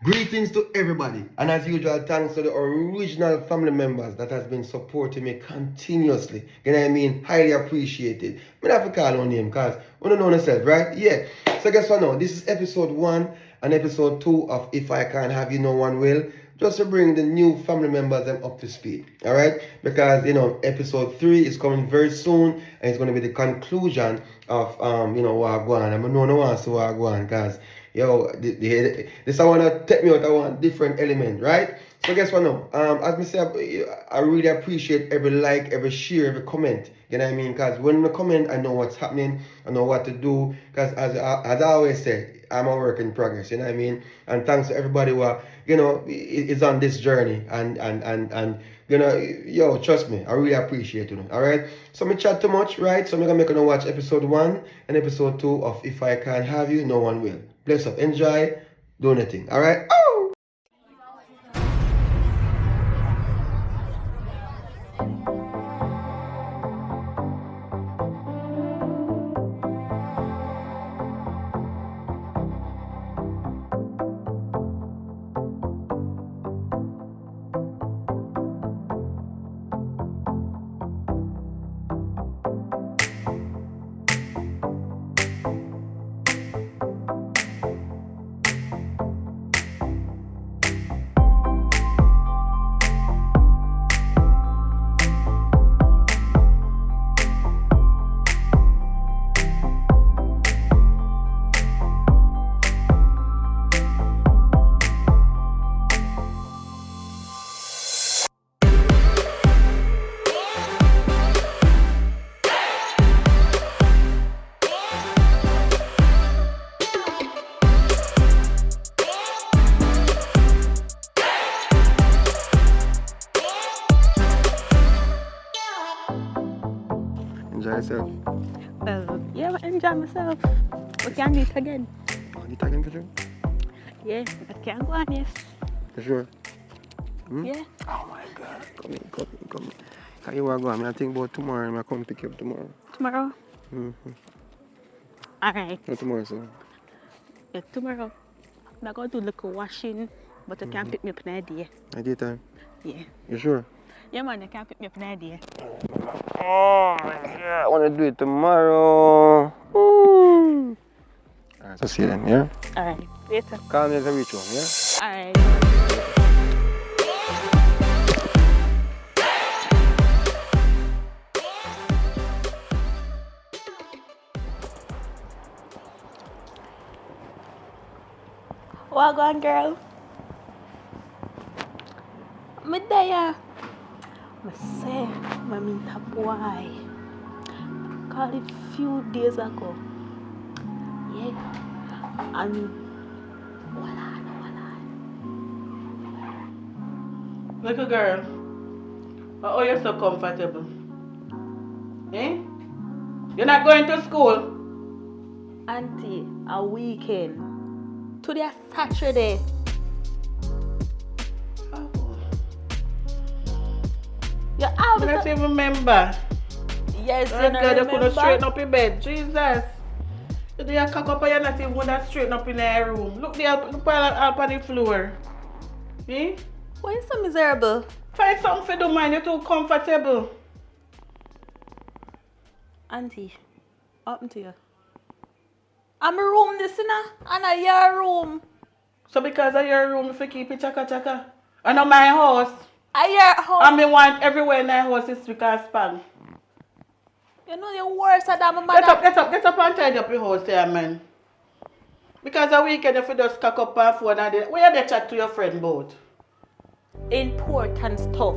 Greetings to everybody, and as usual, thanks to the original family members that has been supporting me continuously. You know what I mean? Highly appreciated. I have to call on name because we don't know yourself, right? Yeah. So guess what now? This is episode 1 and episode 2 of If I Can't Have You No One Will. Just to bring the new family members them up to speed. Alright? Because episode 3 is coming very soon and it's gonna be the conclusion of Wagwan. I'm no one to Wagwan because this I wanna take me out of one different element, right? So guess what now? As me say, I really appreciate every like, every share, every comment. You know what I mean? Because when I comment, I know what's happening, I know what to do. Because as I always say, I'm a work in progress. You know what I mean? And thanks to everybody who is on this journey and trust me, I really appreciate it. All right. So me chat too much, right? So I'm gonna make you watch episode 1 and episode 2 of If I Can't Have You, No One Will. Bless up, enjoy, do anything. All right. Oh! Enjoy yourself. Yeah, I enjoy myself. We can meet again. Oh, you talking to you? Yeah, I can go on, yes. You sure? Yeah. Oh my God. Come in. Can you go? I think about tomorrow and I come pick you up tomorrow. Tomorrow? Mm-hmm. Alright. No, tomorrow, so. Yeah, tomorrow. I'm going to do a little washing, but you can pick me up in a day. A daytime? Yeah. You sure? Yeah, man, you can pick me up in a day. Oh my God. I want to do it tomorrow. Alright, so see you then, yeah? Alright. Later. Call me as I reach home, yeah? Alright. What going, girl? Me there. Me say, me meet a boy. Called it few days ago. Yeah. And voila. Little girl, why are you so comfortable? Eh? You're not going to school? Auntie, a weekend. Today is Saturday. Oh. You I have don't to... even remember. Yes, Oh you God, you remember. couldn't straighten up your bed. Jesus. You do your cock up and you're not even going to straighten up in your room. Look there, look up on the floor. Eh? Why you so miserable? Find something to do, man. You're too comfortable. Auntie, what happened to you? I'm a room this, and a your room. So because of your room, if you keep it chaka. And on my house. A your house. And me want everywhere in my house is because span. You know you're worse than my mother. Get up and tidy up your house there, man. Because a weekend if you just cock up on phone and then, where you chat to your friend about? Important stuff.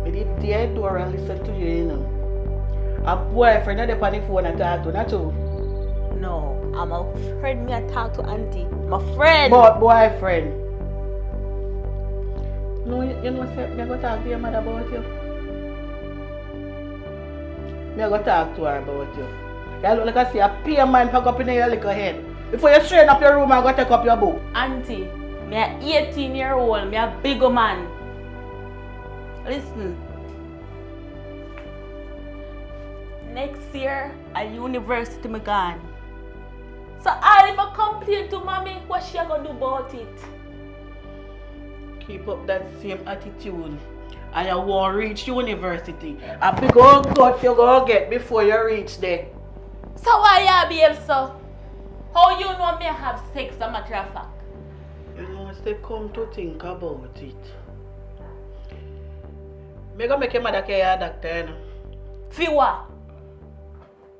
But if the door and listen to you, you know. A boyfriend not on the phone and talk to, not you. No, I'm a friend. Me I talk to auntie. My friend. But boyfriend. No, you know what I'm going to talk to your mother about you. I'm going to talk to her about you. You look like I see a peer man pack up in your little head. Before you straighten up your room, I'm going to take up your book. Auntie, me a 18-year-old. Me a big man. Listen. Next year, at university me gone. So I if I complain to mommy, what she gonna do about it? Keep up that same attitude. And you won't reach university. A big old gut you gonna get before you reach there. So why you behave so? How you know me have sex, a matter of fact? You know, as they come to think about it. Me gonna make your mother carry a doctor, you know. For what?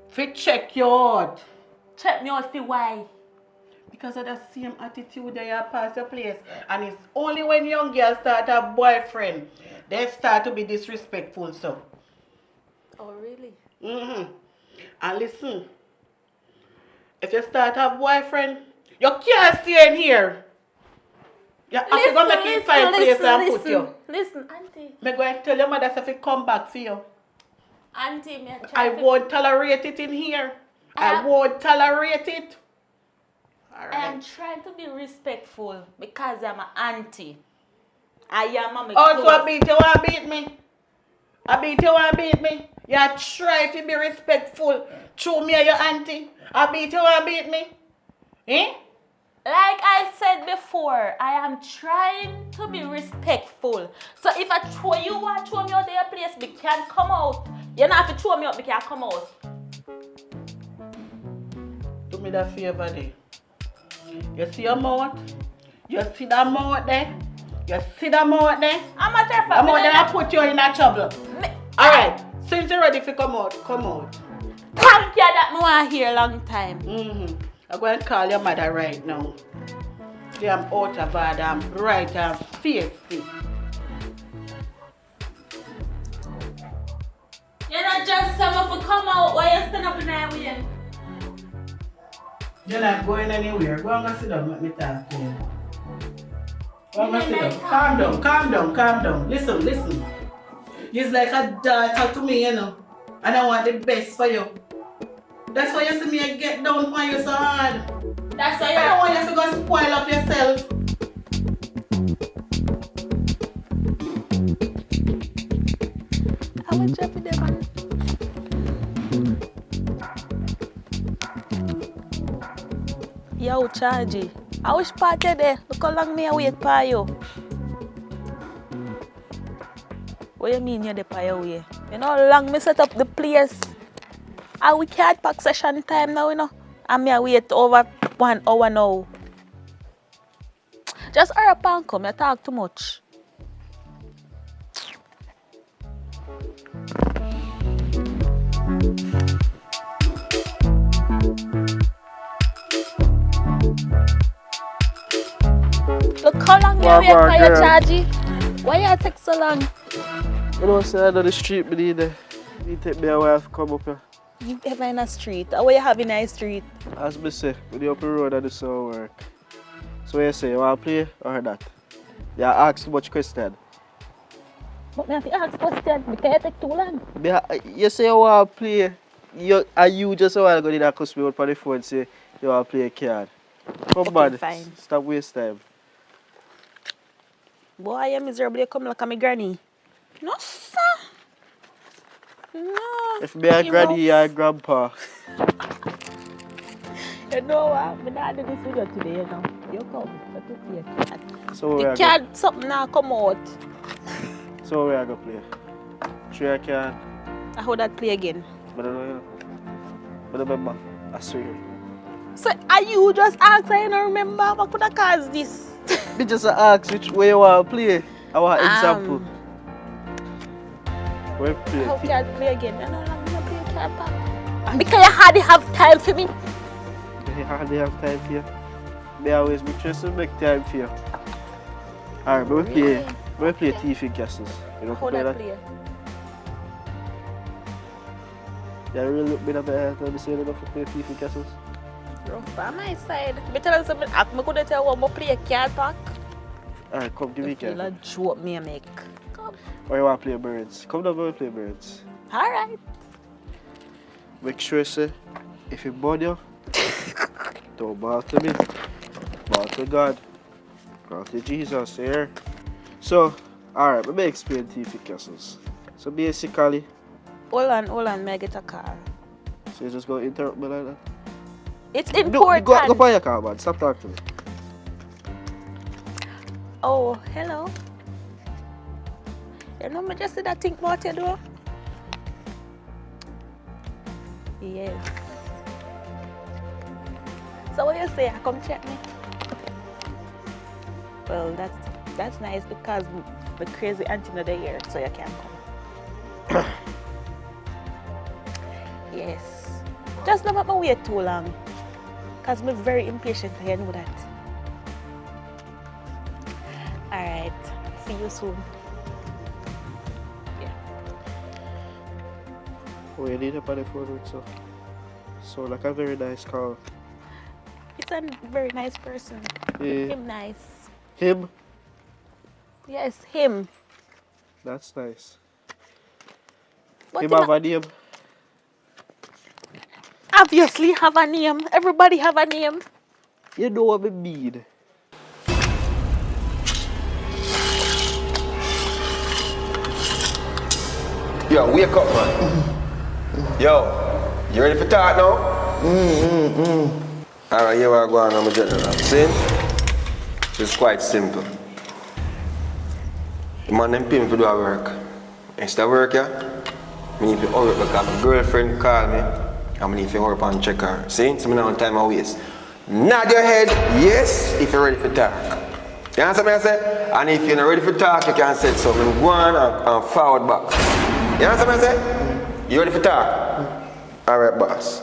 Fi check you out. Check me out for why? Because of the same attitude that you pass your place. And it's only when young girls start a boyfriend, they start to be disrespectful, so. Oh really? And listen, if you start a boyfriend, you can't stay in here. You have to go make it find place and put you. Listen, auntie. Me going to tell your mother if it come back for you. Auntie, me I won't tolerate it in here. I won't tolerate it. All right. I am trying to be respectful because I'm an auntie. I am a Oh, so I beat you and beat me? I beat you and beat me? You try to be respectful through me and your auntie? I beat you and beat me? Eh? Like I said before, I am trying to be respectful. So if I throw you or throw me out of your place, we can't come out. You don't have to throw me out, we can't come out. Do me that favor there. You see your mouth? You see that mouth there? You see that mouth there? I'm a terrified. That mouth there I put you in a trouble. Alright, since you're ready to come out, come out. Thank you that I want to hear a long time. I'm going to call your mother right now. See, I'm out of bed, I'm right, I'm feisty. You're not just someone to come out while you stand up in that way. You're not going anywhere. Go and sit down, let me talk to you. Go and sit down. Calm down, calm down, calm down. Listen. You're like a daughter to me, you know. And I want the best for you. That's why you see me get down on you so hard. That's why I don't want you to go spoil up yourself. I will drop it there, man. Yo, Chargy. I wish party there. Look how long me wait for you. What you mean you're there for your way? You know how long me set up the place? And we can't pack session time now, you know. And me wait over 1 hour now. Just hurry up and come. You talk too much. Look how long you wait for your Chargy. Why you take so long? You know, say I know the street, but need take me a while to come up here. You ever in a street? What you have in a street? As me say, when you up the road, I do some work. So what you say, you want to play or that? You ask too much question. But me have to ask question because you take too long. You say you want to play, you just a while ago did cuss me out on the phone and say you want to play a card. Come on, fine. Stop waste time. Boy, I am miserable. You come like my granny. No, sir. No. If me a granny, you a grandpa. You know what? I'm not doing this video today, you know. You come. Let me play a card. So The card, something now come out. So we are going to play. Sure I can. I hold that play again. But I don't know. But I remember. I swear. So, are you just asking? I don't remember. What could I cause this? Me just ask which way you want to play. I want an example. Where play? How can I play again? I don't know. I'm play card back. Because you hardly have time for me. You hardly have time for you. Me always be trying to make time for you. Alright, but we play TV castles. You know How play that that? play? You really look me up at the same enough to play TV castles? Rough by my side. Me tell you something. I could tell you what play a card back. Alright, come give me a You card. joke me make. Come. Or you want to play birds? Come down and play birds. Alright. Make sure, say, if you bother you, don't bow to me. Bow to God. Bow to Jesus here. So, alright, let me explain TV castles. So basically, Hold on, may I get a call? so you just go interrupt me like that? It's Go important. on your car, man. Stop talking to me. Oh, hello. You know me just did that think about you though? Yes. So what you say? Come check me. Well, that's nice because the crazy auntie not there, so you can't come. Yes. Just don't make me wait too long. Because I'm very impatient, I know that. Alright. See you soon. Yeah. Oh, you need a on the phone with so like a very nice call. It's a very nice person. Yeah. Him nice. Him? Yes, him. That's nice. But Him you have know, a name? obviously have a name. Everybody have a name. You know what I mean. Yo, wake up, man. Yo, you ready for talk now? Alright, here we go on, I'm a general. See? It's quite simple. The man them pay me for do a work. Instead of work, yeah, I need to hurry up because my girlfriend called me. I need to hurry up and check her. See? So I don't have time to waste. Nod your head, yes, if you're ready for talk. You understand what I say? And if you're not ready for talk, you can say something. Go on and forward back. You understand what I say? You ready for talk? Alright, boss.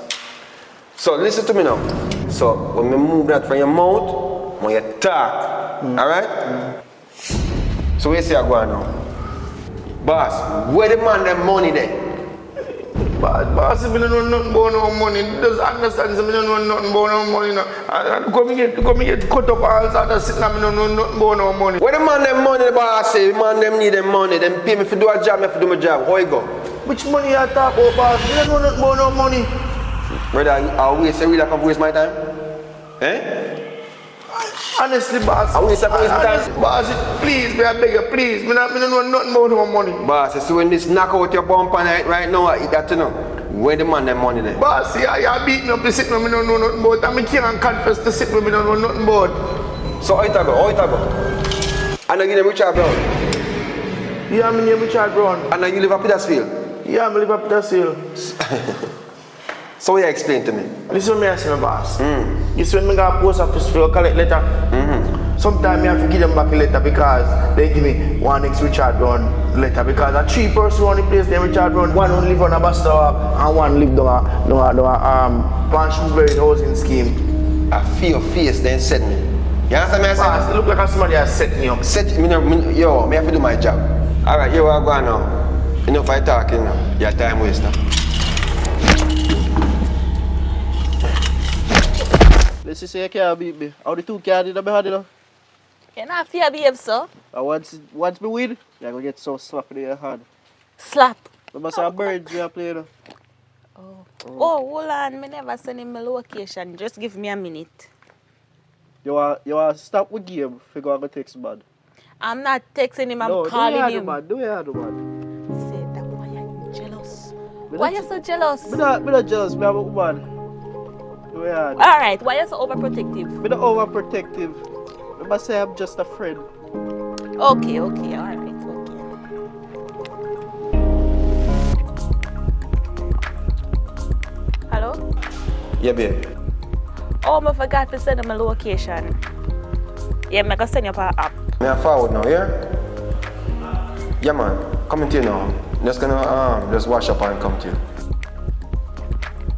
So listen to me now. So when we move that from your mouth, when you talk, alright? So where you say I go on now? Boss, where the man them money there? Boss, if you don't know nothing about no money, just understand, if you don't know nothing about no money, no. And come get cut up all sorts of shit, and I don't know nothing about no money. Where the man them money, the boss say, the man them need them money, them pay me for do a job, me for do my job. How you go? Which money you talk about, boss? You don't know nothing about no money. Brother, I waste, really come waste my time? Eh? Honestly, boss. I waste my time? Honestly, boss, please, me I beg you, please. Me don't know nothing about no money. Boss, you see when this knock out your bumper right now, you got to know. Where the man them money there? Boss, you beat me up to sit me don't know nothing about. And me can't confess to sit me don't know nothing about. So how it about? How it about? And I give them Richard Brown. Yeah, my name is Richard Brown. And you live at Petersfield? Yeah, I live up Petersfield. So what you explain to me? Listen to me, I say, my boss. You see, when I go to post office for a collect letter, sometimes I have to give them back a letter because they give me one ex Richard Brown letter because a 3 person on the place named Richard Brown. One live on a bus stop and one live down a Pan Shrewsbury housing scheme. I feel your face then set me. You understand me? I Boss, said? it look like somebody has set me up. Set me, yo, me have to do my job. Alright, here we are going now. Enough I talk, you know. Your time waster. Let's say you can't beat me. How the 2 can't in my hand, you know? You're not fear behave, sir. And once me win, you're going to get so slapped in your hand. Slap. Remember some birds we are playing, you know? Oh, hold on. Me never send him my location. Just give me a minute. You want to stop with game if you go and text man? I'm not texting him, I'm No, calling him. Do you have the man? Say that why are you jealous? Why you so jealous? I'm not jealous, I have a woman. Do you have? Alright, why you so overprotective? I'm not overprotective. I must say I'm just a friend. Okay, alright, okay. Hello? Yeah, babe. Oh, I forgot to send him my location. Yeah, I'm gonna send you an app. Me I forward now, yeah? Yeah, man. Coming to you now. Just gonna just wash up and come to you.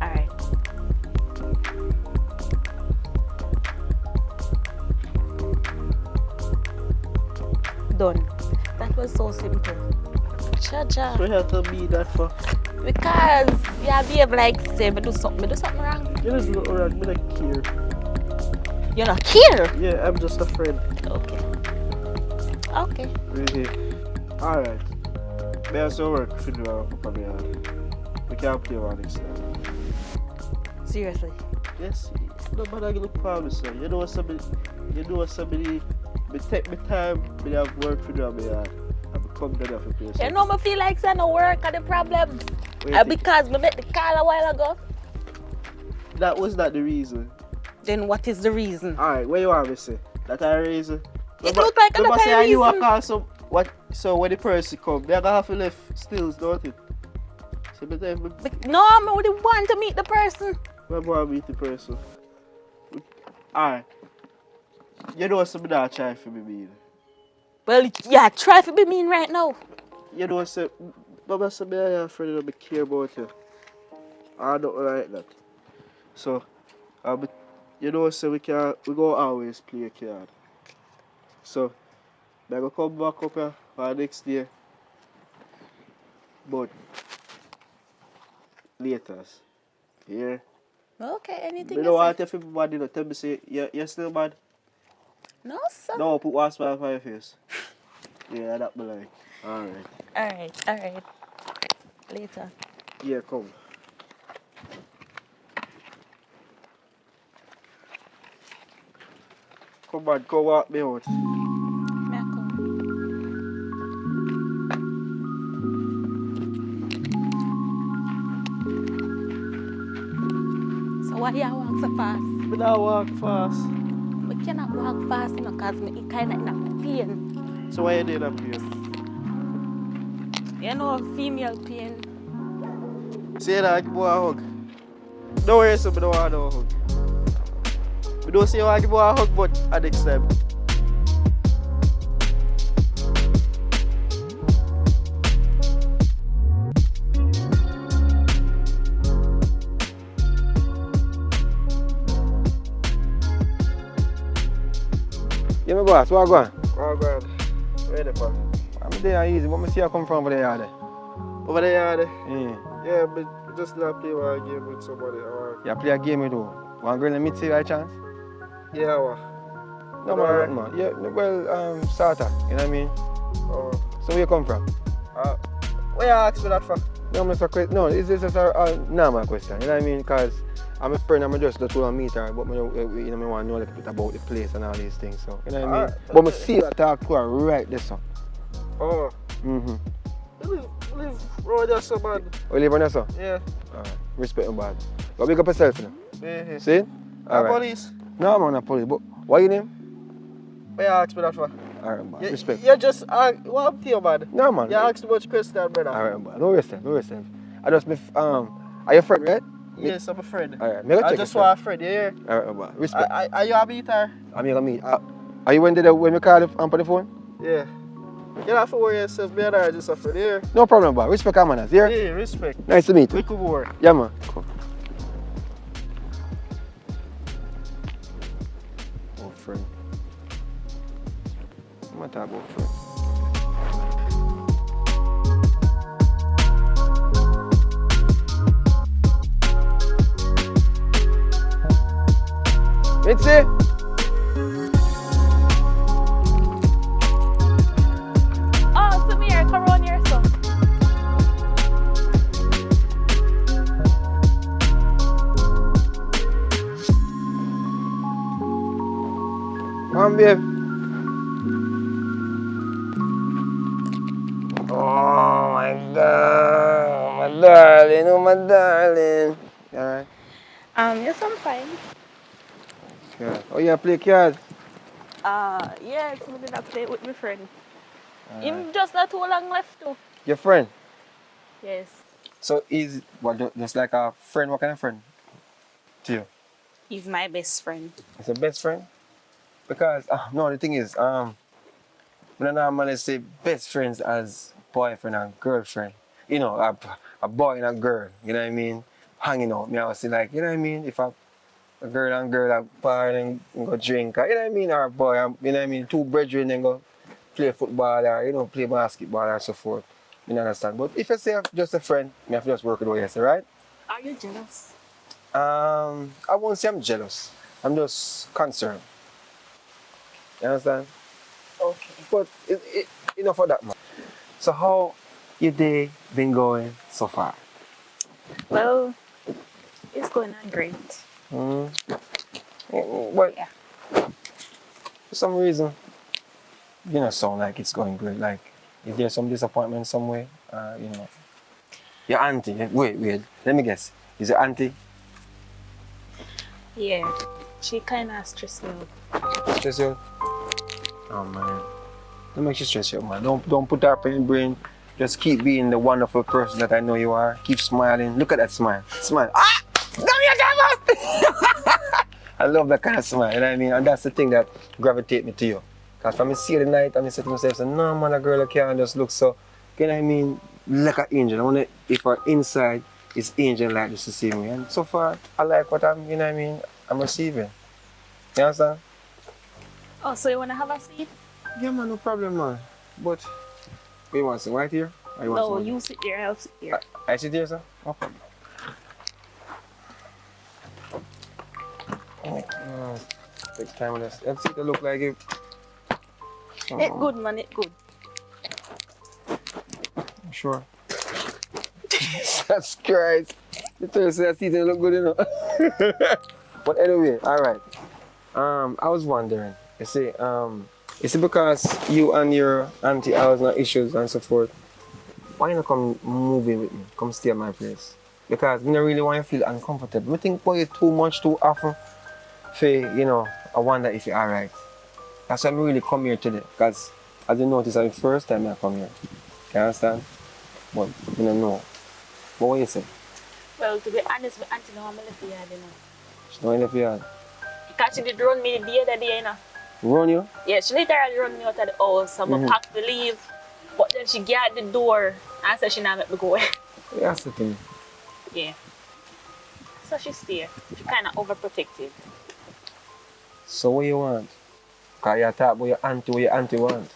Alright. Done. That was so simple. Cha-cha. So you have to be that for. Because you behave like say me do something wrong. You just look around, me don't care. You not care? Yeah, I'm just a friend. Okay. Really. Alright. Me have some work to do up me. We can't play one next time. Seriously. Yes, nobody look for me, sir. You know somebody, me take my time, me have work to do on me yard. And come down off the place. You know me feel like say no work are the problem. What you think? Because me make the call a while ago. that was not the reason. Then what is the reason? Alright, what you want me to say? That a reason? It look like Remember another say you a reason. call some what so when the person come, they gonna have to left stills, don't it? So me tell me No, I would want to meet the person. when I meet the person. Alright. You know something that try for me mean. Well, yeah, try to be mean right now. You know say Mama say me and your friend don't care about you. I don't like that. So you know say we go always play a card. So I go come back up here for next day. But later. Yeah. Okay, anything Me you don't say. want if everybody don't tell me say you're still mad. No, sir. No, put one smile on your face. Yeah, that be like. Alright. Alright. Later. Yeah, come. Come on, go walk me out. May I come? So why you walk so fast? Me not walk fast. I cannot walk fast, you know, because it kind of in pain. So why you doing up here? You know, female pain. Say that, I give you a hug. Don't worry, so I don't want no hug. We don't say I give you a hug, but at next time. Yeah, my boss, what going? Oh, God. Where the fuck? I'm there easy. What me see you come from over there? Over there, Yeah. yeah, but just not play one game with somebody. You play a game with who? One girl in meet you by chance? Yeah, what? No, Alright. man. Yeah, well, starter. You know what I mean? Oh. So where you come from? Where you ask me that for? No, Mr. Question. No, is this a normal question? You know what I mean? Because I'm a friend, I'm just to meet her, but I want to know a little bit about the place and all these things. So, you know what I mean? Alright. But I see you talk to her right there, so. Oh. Mm-hmm. You live road there, so man. Oh, you live on there, so? Yeah. Alright. Respect you, bad. But big up yourself, you know? Yeah. See? Alright. Police. No, I'm not police, but what your name? Where you ask me that for? Alright, man. Respect. You just what up to you, man? No, man. You ask too much question, brother. Alright, man. No yourself. I just, are you a friend, right? Yes, I'm a friend. Alright, make a I check just yourself. want a friend, you hear? Alright, man. Respect. Are you a meter? I'm here to meet. Are you when we call you on the phone? Yeah. You don't have to worry yourself, me and I are just a friend, here. No problem, man. Respect our manners, yeah? Yeah, respect. Nice to meet you. We could work. Yeah, man. Cool. Oh, friend. I'm gonna talk about friend. Mitzi? Oh, Samir, come on here, son. Come, babe. Oh my God, my darling, oh my darling. You alright? Yes, I'm fine. Yeah. Oh, you play cards? Yes, we did not play with my friend. Him just not too long left too. Your friend? Yes. So is what just like a friend? What kind of friend? To you? He's my best friend. It's a best friend? Because no, the thing is, we don't normally say best friends as boyfriend and girlfriend. You know, a boy and a girl. You know what I mean? Hanging out. Me I was say like, you know what I mean? If a girl and girl are bar and go drink, or, you know what I mean? Or a boy, you know what I mean? Two brethren and go play football or you know play basketball or so forth. You understand? But if you say just a friend, me have to just work with what you say, right? Are you jealous? I won't say I'm jealous. I'm just concerned. You understand? Okay. But enough of that, man. So how your day been going so far? Well, it's going on great. But Yeah. for some reason, you know, sound like it's going great. Like, is there some disappointment somewhere? You know, your auntie. Wait. Let me guess. Is your auntie? Yeah. She kinda stressed me out. Stress you? Oh man. Don't make you stress you out, man. Don't put that up in your brain. Just keep being the wonderful person that I know you are. Keep smiling. Look at that smile. Smile. Ah! No, you got I love that kind of smile, you know what I mean? And that's the thing that gravitate me to you. Because from me see the night, I'm say to myself, so, no man, a girl can't just look so, you know what I mean, like an angel. I wonder if her inside is angel like this to see me. And so far, I like what I'm, you know what I mean, I'm receiving. You understand? Oh, so you wanna have a seat? Yeah man, no problem man. But, you want to sit right here? Or you want No, to you sit there, I'll sit here. I sit here, sir? No problem. Oh, take time with this. Let's see it look like it. It good, man, it good. Sure. Jesus Christ. The Thursday that season look good, you know. But anyway, alright. I was wondering, is it because you and your auntie always have issues and so forth, why you not come move in with me? Come stay at my place? Because I don't really want you to feel uncomfortable. I think about you too much, too often. For, you know, I wonder if you're alright. That's why I really come here today. Because as you notice, it's the first time I come here. You understand? But you don't know. But what you say? Well, to be honest, my auntie know I'm left the yard, you know. She's not in the yard. Because she did run me the other day, you know. Run you? Yeah, she literally run me out of the house. So I packed to leave. But then she got the door and said she not let me go. That's the thing. Yeah. So she stay. She kind of overprotective. So what you want? Because you talk about what your auntie want.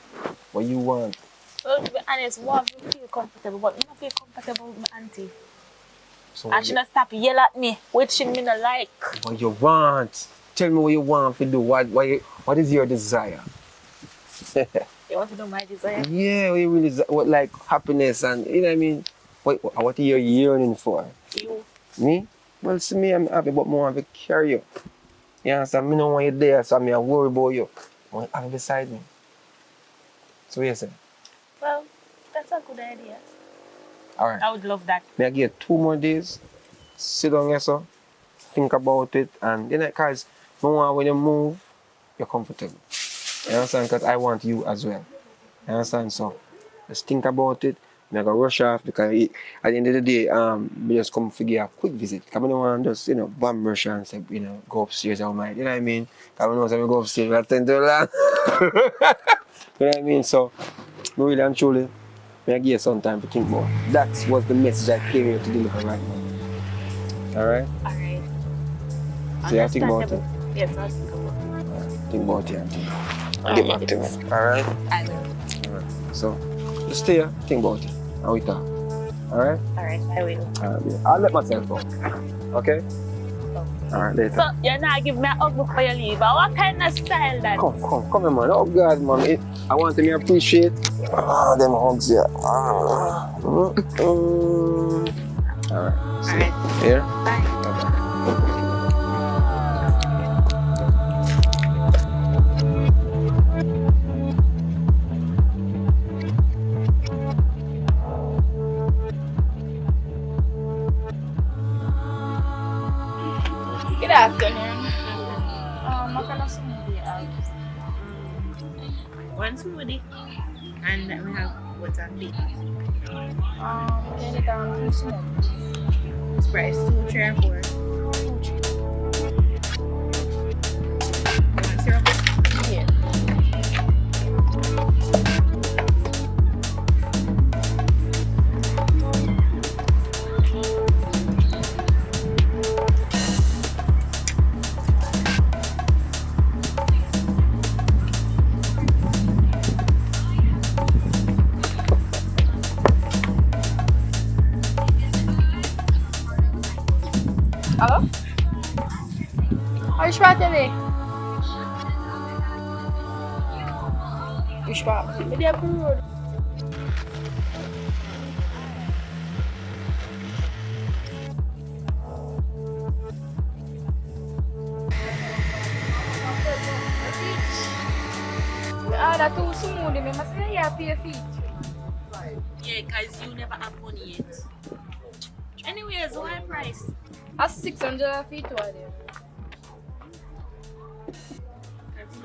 What you want? Well, to be honest, want to feel comfortable, but I don't feel comfortable with my auntie. So And she not stop yell at me, which she me not like. what you want? Tell me what you want to do. What is your desire? You want to know my desire? Yeah, what you really what like happiness and you know what I mean? What are you yearning for? You. Me? Well, see me, I'm happy, but more of a carry you. You understand? I don't want you there, so I'm worried about you. I want you have beside me. So what you say? Well, that's a good idea. Alright. I would love that. May I give you 2 more days? Sit down here, so think about it, and you know, because when you move, you're comfortable. You understand? Because I want you as well. You understand? So just think about it. I'm gonna rush off because at the end of the day, we just come figure a quick visit. Because I don't want to just, bomb rush and say, go upstairs all night. You know what I mean? Because I know when we go upstairs, we attend to that. You know what I mean? So, really and truly, I give you some time to think more. That was the message I came here to deliver right now. Alright? Alright. So you have to think about it. Yes, I'll think about it. Alright. Think about it. Alright. Get back to me. Alright? I will. Alright. So, just stay here, think about it. And we talk. Alright? Alright, I will. Alright, yeah. I'll let myself go. Okay? Alright, later. So, you're not giving me a hug before you leave. But what kind of style that? Come here, man. Oh, God, man. I want to appreciate them hugs, yeah. Alright. See you. Here? Bye. Bye-bye. Good afternoon. What kind of smoothie you have? One smoothie. And then we have what's on tea. Can you down 2 smoothies? It's price 2, 3, and 4. 2, 3. You want syrup? Yeah. Halo? Which part tadi? Which part? Jadi aku ada tu semua dia memang saya pay feet. Yeah, cause you never have money yet. Anyways, what price? As 600 feet to there.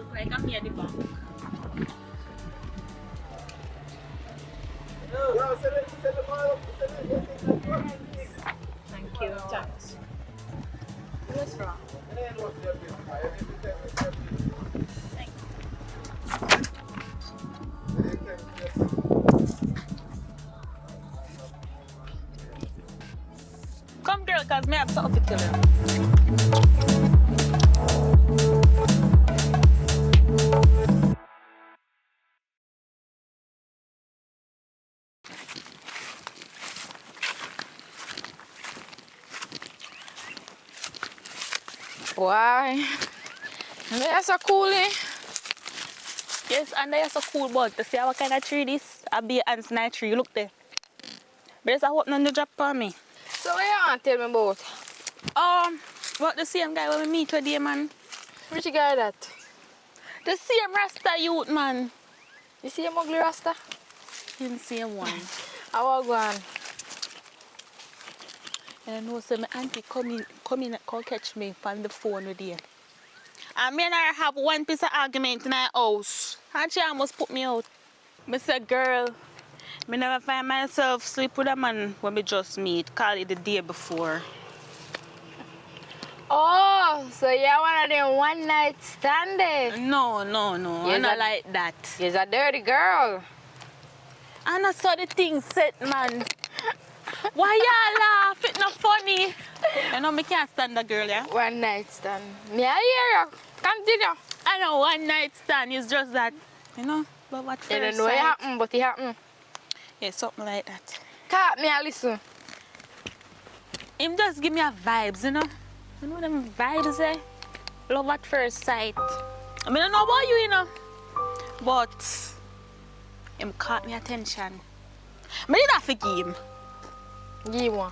Look like I'm near the bank. Thank you. Thanks. What's wrong? Come girl, cause me have something to tell you. Why? That's so cool, eh? Yes, and there's a cool bud. To see what kind of tree this? A be ants night tree. Look there. But there's a hope none to drop on me. So what you want to tell me about? About the same guy when we meet today, man. Which guy that? The same Rasta youth, man. You see him ugly Rasta? The same one. I want go on. And I know so my auntie come catch me on the phone with you. And me and her have one piece of argument in our house. And she almost put me out. I said, girl, me never find myself sleep with a man when we just meet. Call it the day before. Oh, so you're one of them one night standing. No. Yes, I'm not I- like that. You're a dirty girl. And I saw the thing set, man. Why y'all laugh? It's not funny. You know, me can't stand a girl, yeah? One night stand. Me I hear you. Continue. I know one night stand is just that, you know, love at first You don't know it sight. happen, but it happen. Yeah, something like that. Cat me I listen. Him just give me a vibes, you know? You know them vibes, eh? Love at first sight. I mean, I don't know about you, you know? But him caught me attention. I did not forgive him. Give one.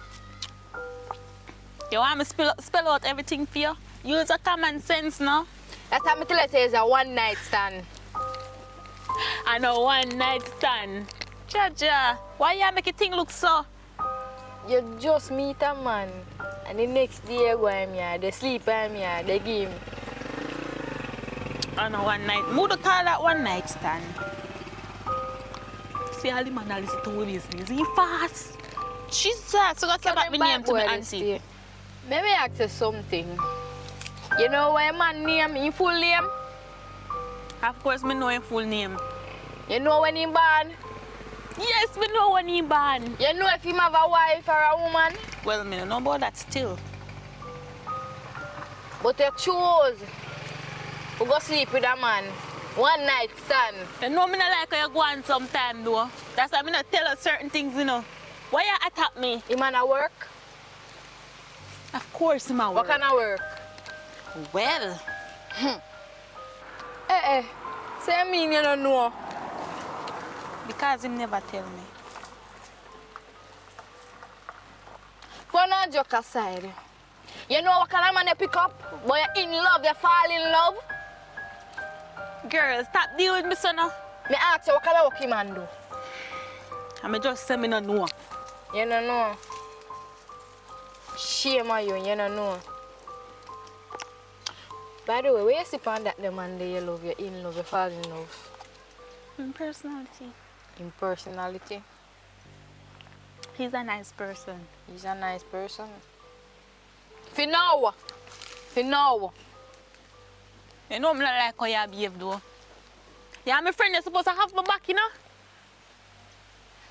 You want me to spell out everything for you? Use a common sense, no? That's how me tell you say it's a one night stand. I know one night stand. Jaja, why you make it thing look so? You just meet a man and the next day you go him here, they sleep him here, they give him. I know one night. Who do call that one night stand? See all the man that listen to my business. He fast. Jesus, so got to back my name to my auntie. Maybe ask you something. You know what man name, his full name? Of course, me know his full name. You know when he born? Yes, we know when he born. You know if he have a wife or a woman? Well, me don't know about that still. But you chose to go sleep with a man. One night stand. You know me not like how you go on sometime though. That's why me not tell you certain things, you know. Why you attack me? He man a work? Of course, him a What work. kind of work? Well, Say you mean you don't know? because him never tell me. For no joke aside. You know what kind of man you pick up? But you're in love, you fall in love? Girl, stop dealing with me, son. Now. Me ask you what kind of work you man do? I just say me no know. You don't know. Shame on you, you don't know. By the way, where you sleep on that the man that you love, you're in love, you fall in love? In personality. In personality, He's a nice person. he's a nice person. For now. For now. You know me not like how you behave though. Yeah, my friend, you're supposed to have my back, you know?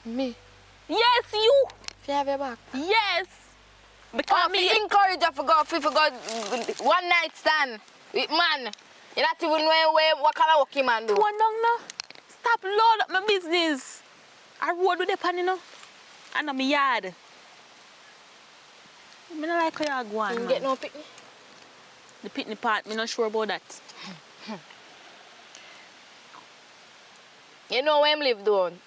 Me? Yes, you! If you have your back. Yes! Because Oh, me encourage you to go one night stand with man. You not even know what kind of work you man do. Go on down now. Stop load up my business. I road with the pan, you know? And my yard. I don't like how you go on, You man. get no picnic? The picnic part, I'm not sure about that. You know where him live, don't?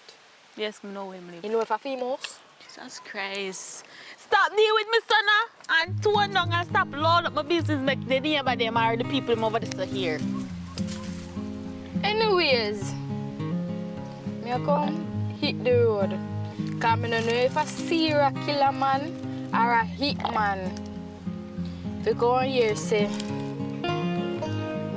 Yes, I know where I live. You know if a female? Jesus Christ. Stop dealing with me, son, and tone down and stop load up my business, make the neighbor them or the people them over there here. Anyways, me a come hit the road. Cause I don't know if a serial killer man or a hit man. If you go on here say,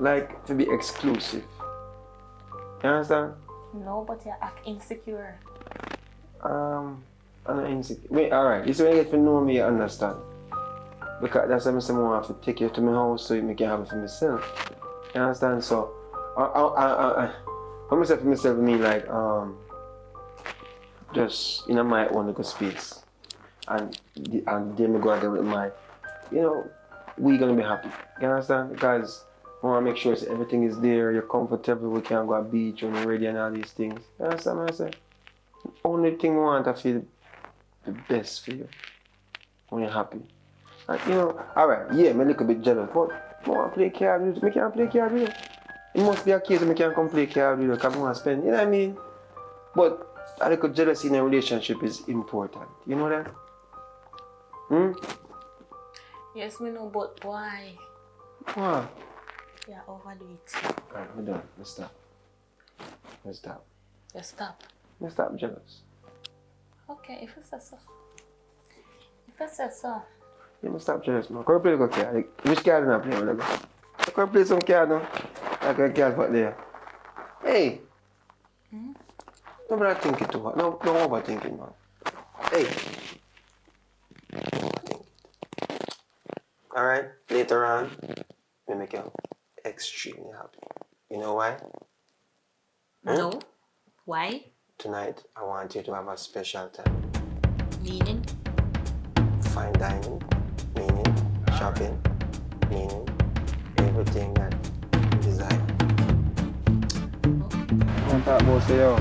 like to be exclusive. You understand? No, but you act insecure. I'm not insecure. Wait, alright. This is when you get to know me, you understand. Because that's why I have to take you to my house so you can have it for myself. You understand? So, for myself, I mean like, just in my own little space. And then we go out there with my, you know, we gonna be happy. You understand? Because I want to make sure so everything is there, you're comfortable, we can go to the beach when you're ready and all these things. You understand what I say? Only thing I want to feel the best for you when you're happy. And, you know, alright, yeah, I'm a little bit jealous, but I want to play card with you. I can't play card with you. It must be a case that I can't come play card with you because I want to spend, you know what I mean? But a little jealousy in a relationship is important. You know that? Yes, me know, but why? What? Yeah, overdo it. Alright, we're done. Let's stop. Let's stop. Just stop. Let's stop jealous. Okay, if you say so. If you say so. Yeah, let's stop jealous, man. Come play a card. Like, which card are you playing? Come play some card now. Like a card for there. Hey! Don't bother thinking too hard. No overthinking, man. Hey! Overthink. Alright, later on, we make you extremely happy. You know why? No. Why? Tonight, I want you to have a special time. Meaning? Fine dining, meaning shopping, meaning everything that you desire. I talk about say, yo,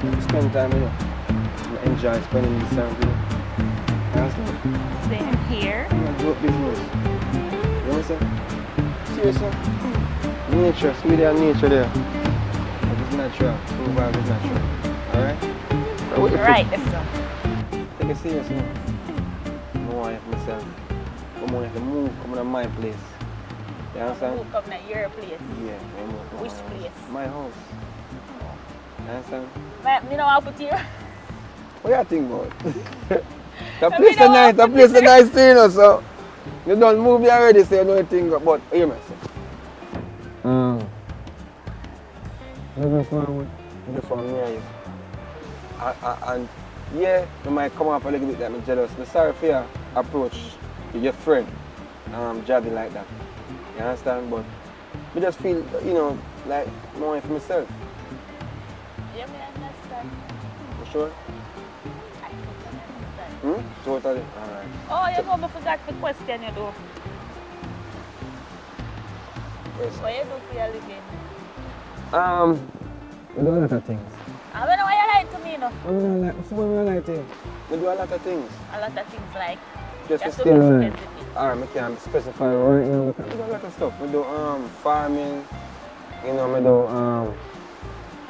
you spend time with you. You enjoy spending this time with you. You understand? Same here. You know, dope business. You understand? Seriously? Nature, see there nature there. It's natural. True vibe is natural. Alright? Right, that's so. Take it serious, man. I want it for myself. Come on, to move, come to my place. You understand? Who come to your place? Yeah, I move to Which my place? House. My house. You understand? But me know how to put you. What you think about? The place is nice, the place is nice to you know, so you don't move there already, so you know you think about, hear me say. Moving forward, just for me and you. And yeah, you might come off a little bit that I'm jealous. I'm sorry for your approach to your friend, Jabby like that. You understand? But I just feel, you know, like more for myself. Yeah, me understand. You sure? I totally understand. Totally? Alright. Oh, you know, I forgot the question you do. Yes. What you do for your living? We do a lot of things. I don't know why you lie to me, you know. We like things. We do a lot of things. A lot of things like, Just you to have to stay be alive. specific. Alright, I can't specify right now. We do a lot of stuff. We do farming, you know, we do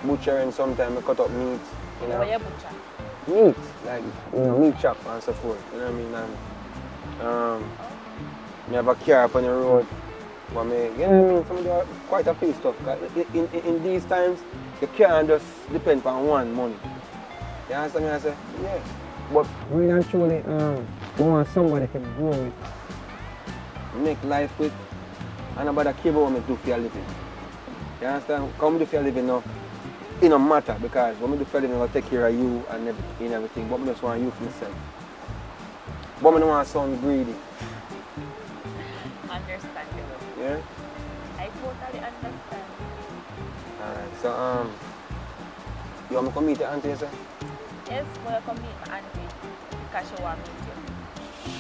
butchering sometimes, we cut up meat, you know. What you butcher? Meat, like, you know, meat chop and so forth, you know what I mean? And we have a car up on the road. But me, you know what I mean? Some do quite a few stuff. In these times, you can't just depend on one money. You understand me? I say, yeah. But really and truly, we want somebody to grow with, make life with, and nobody care about what me do for a living. You understand? Because we do for a living now, it don't matter because when we do for a living, I take care of you and everything. But I just want you for myself. But I don't want to sound greedy. Understandable. Yeah? I totally understand. Alright, so you want me to come meet your auntie, you say? Yes, we'll come meet my auntie because she want to meet you.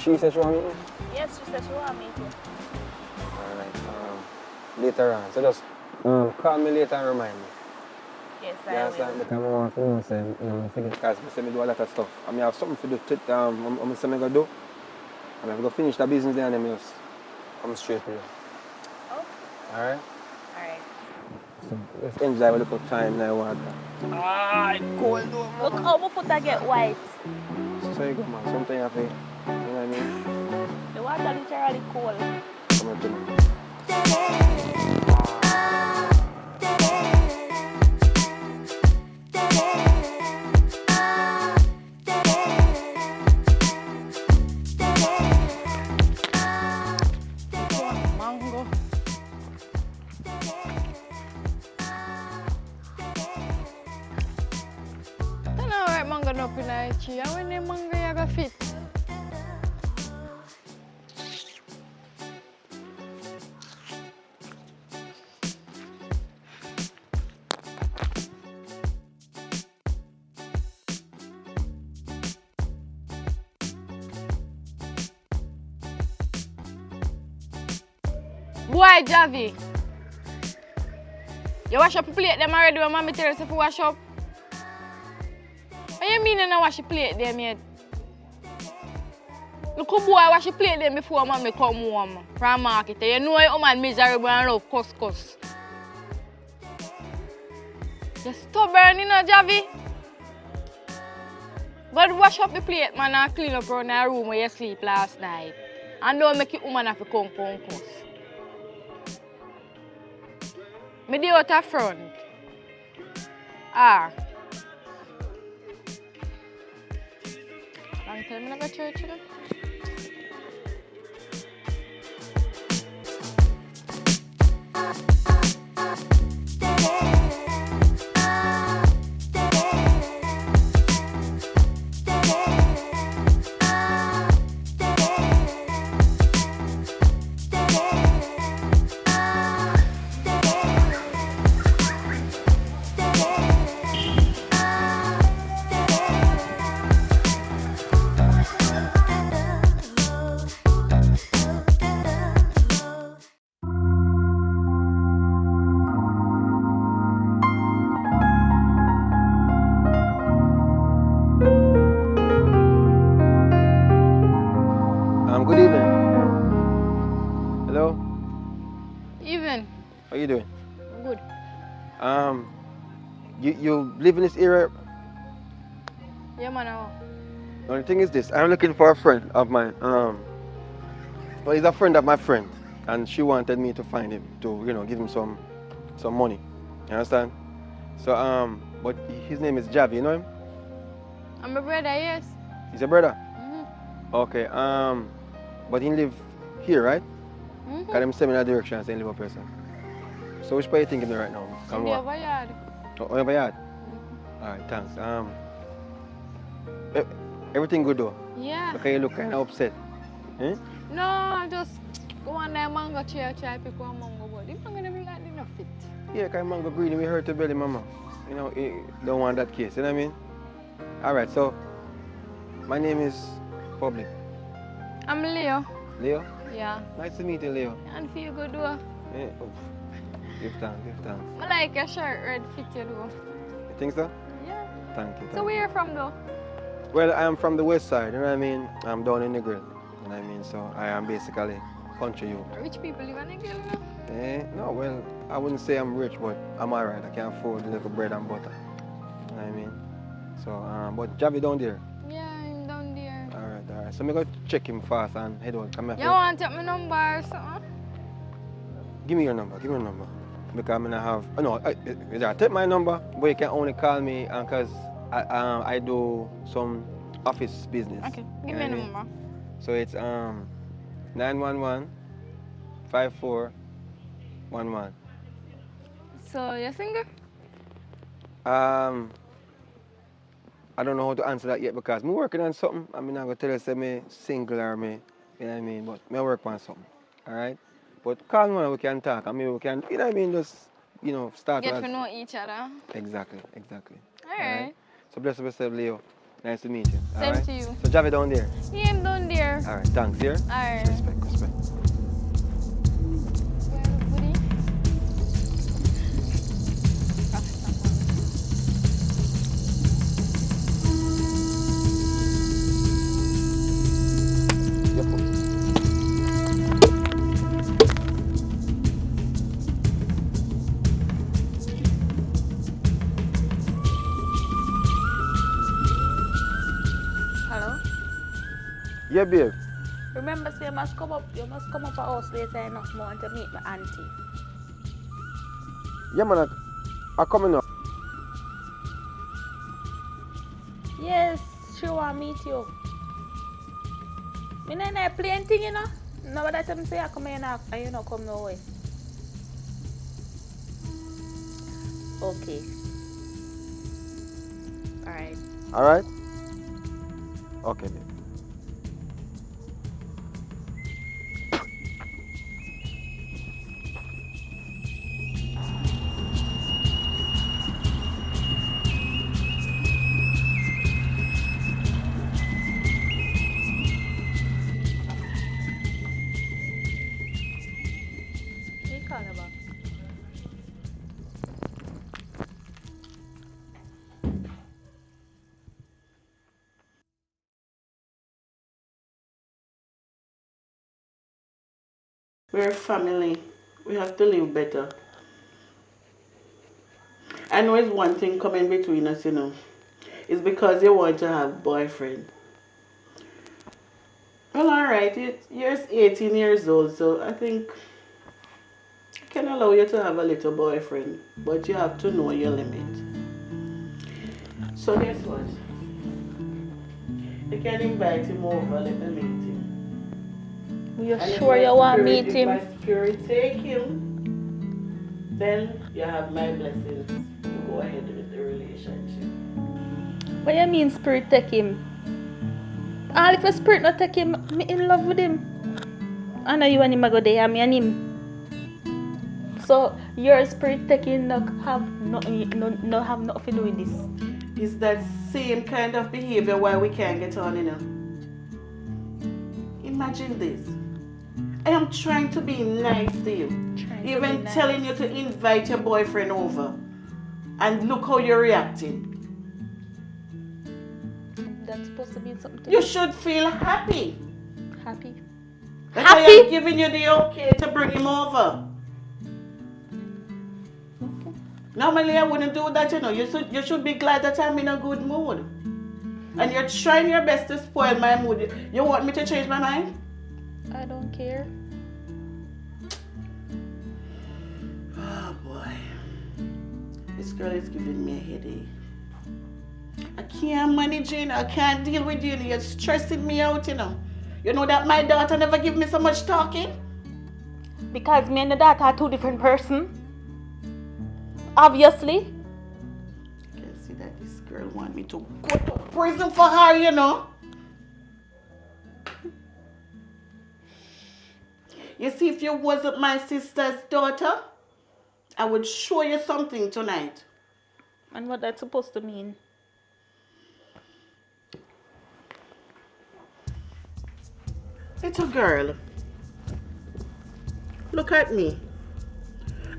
She said she want to meet me? Yes, she said she want to meet you. Alright, later on. So just call me later and remind me. Yes, You I understand? will. Because I want to know, say, you know, because I say I do a lot of stuff. I have something to do, I'm going to do. I'm going to finish the business there and then just come straight to you. Oh, Alright? alright. So let's enjoy a little time now. Water. Ah, it's cold though. Look how my foot I get white. So you go, man. Sometimes you have to, you know what I mean? The water literally cold. Come on to me. Mango. mango up in the tree. And when the mango you go fit? Boy, Javi. You wash up your plate them already when mommy tell you to wash up? What you mean you not wash your plate them yet? Look how boy wash your plate them before mommy come home from market. You know your man miserable and love cuss. You stubborn, you know, Javi? But wash up the plate, man, and clean up around the room where you sleep last night. And don't make your woman have to come cuss. Me dey out of front. Ah. Long time I go to church, you know? Good evening. Hello? Even. How you doing? Good. You live in this area? Yeah, man. The only thing is this, I'm looking for a friend of mine. Well, he's a friend of my friend, and she wanted me to find him to, give him some money. You understand? So, but his name is Javi, you know him? I'm a brother, yes. He's a brother? Mm-hmm. Okay, but he live here, right? Mm-hmm. Because I'm sending in that direction and saying live up here, sir. So which part you thinking of right now? In the other yard. Oh, over yard? Mm-hmm. Alright, thanks. Everything good though? Yeah. Okay, you look kind of upset. Eh? No, I just go on there mango try pick one mango, but the mango never like enough fit. Yeah, because mango green, we hurt the belly, mama. You know, don't want that case, you know what I mean? Alright, so my name is Public. I'm Leo. Leo? Yeah. Nice to meet you, Leo. And feel good though. Yeah. Oh. Give thanks, give thanks. I like your shirt, red fit you though. You think so? Yeah. Thank you. So where you from though? Well, I am from the west side, you know what I mean? I'm down in the grill, you know what I mean? So I am basically country youth. Rich people live in the girl now. No, well, I wouldn't say I'm rich, but I'm alright. I can afford a little bread and butter. You know what I mean? So, but Javi down there? Yeah, I'm down there. Alright. So I'm going to check him fast and head out. Come here. You want to take my number or something? Give me your number. Because I'm going to have... Oh, no, I take my number, but you can only call me because I do some office business. Okay, give me a number. So it's 911-5411. So, you're single? I don't know how to answer that yet because I'm working on something. I'm not going to tell you say me single or me, you know what I mean, but I work on something, all right? But call me when we can talk. I mean, we can, you know what I mean, just, start. Get to know each other. Exactly. All right. So bless yourself, Leo. Nice to meet you. Same right? to you. So Javi down there. Yeah, I'm down there. All right, thanks, here. All right. Respect. Well, buddy. Hello? Yeah, babe. Remember, say you must come up a house later enough more to meet my auntie. Yeah, man, I coming up. Yes, she want meet you. Me nah playing thing, you know. No, but that time say I come here now, and you know come no way. Okay. Alright. Alright? Okay, babe. What you call about? We're family. We have to live better. I know it's one thing coming between us, you know. It's because you want to have boyfriend. Well, alright, you're 18 years old, so I think I can allow you to have a little boyfriend, but you have to know your limit. So guess what? You can invite him over, let me meet him. You And sure you want to meet if my him? spirit take him, then you have my blessings to go ahead with the relationship. What you mean spirit take him? All if a spirit not take him, me in love with him. I know you and him a go there, me and him. So your spirit taking no have nothing no have nothing to do with this. It's that same kind of behavior why we can't get on, you know. Imagine this. I am trying to be nice to you. Even telling you to invite your boyfriend over. And look how you're reacting. That's supposed to be something to You do. should feel happy. Happy. That I am giving you the okay to bring him over. Okay. Normally I wouldn't do that, you know. You should be glad that I'm in a good mood. And you're trying your best to spoil my mood. You want me to change my mind? I don't care. Oh boy. This girl is giving me a headache. I can't manage it. I can't deal with you. You're stressing me out, you know. You know that my daughter never give me so much talking? Because me and the daughter are two different persons. Obviously. I can see that this girl want me to go to prison for her, you know. You see, if you wasn't my sister's daughter, I would show you something tonight. And what that's supposed to mean? Little girl, look at me.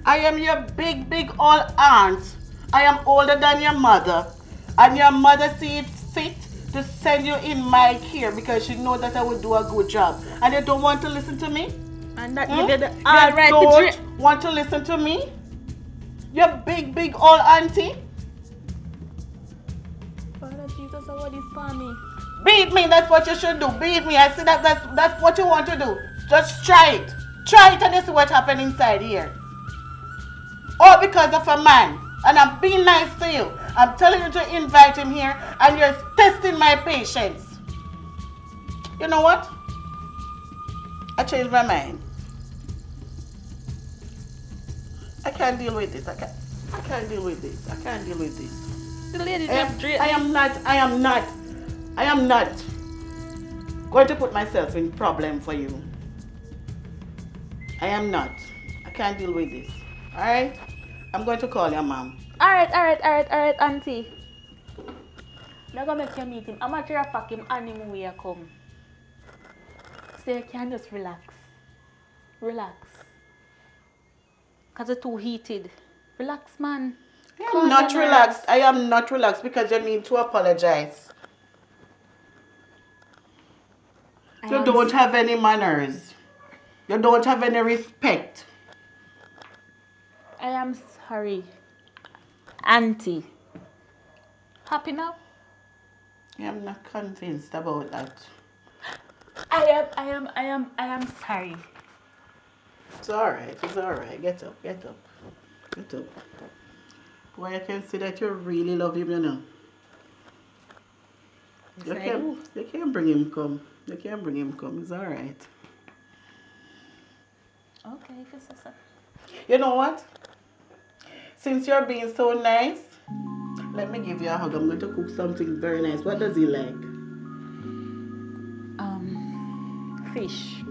I am your big old aunt. I am older than your mother. And your mother see it fit to send you in my care because she know that I will do a good job. And you don't want to listen to me? And that Hmm? give you the You all right to don't drink. want to listen to me? Your big old auntie? Father Jesus, what is for me? Beat me, that's what you should do. Beat me. I see that's what you want to do. Just try it. Try it and you see what happens inside here. All because of a man. And I'm being nice to you. I'm telling you to invite him here and you're testing my patience. You know what? I changed my mind. I can't deal with this. I can't deal with this. I can't deal with this. The lady I just drink. am not going to put myself in problem for you. I am not. I can't deal with this. Alright? I'm going to call your mom. Alright, auntie. Now go make you meet him. I'm a try to fuck him and him way come. So you can just relax. Relax. Cause it's too heated. Relax, man. I am not relaxed. I am not relaxed because you need to apologize. You don't have any manners. You don't have any respect. I am sorry. Auntie. Happy now? I am not convinced about that. I am sorry. It's alright. It's alright. Get up. Get up. Get up. Boy, I can see that you really love him, you know. You can't bring him come. You can't bring him come. It's alright. Okay, if it's so. You know what? Since you're being so nice, Let me give you a hug. I'm going to cook something very nice. What does he like? Fish.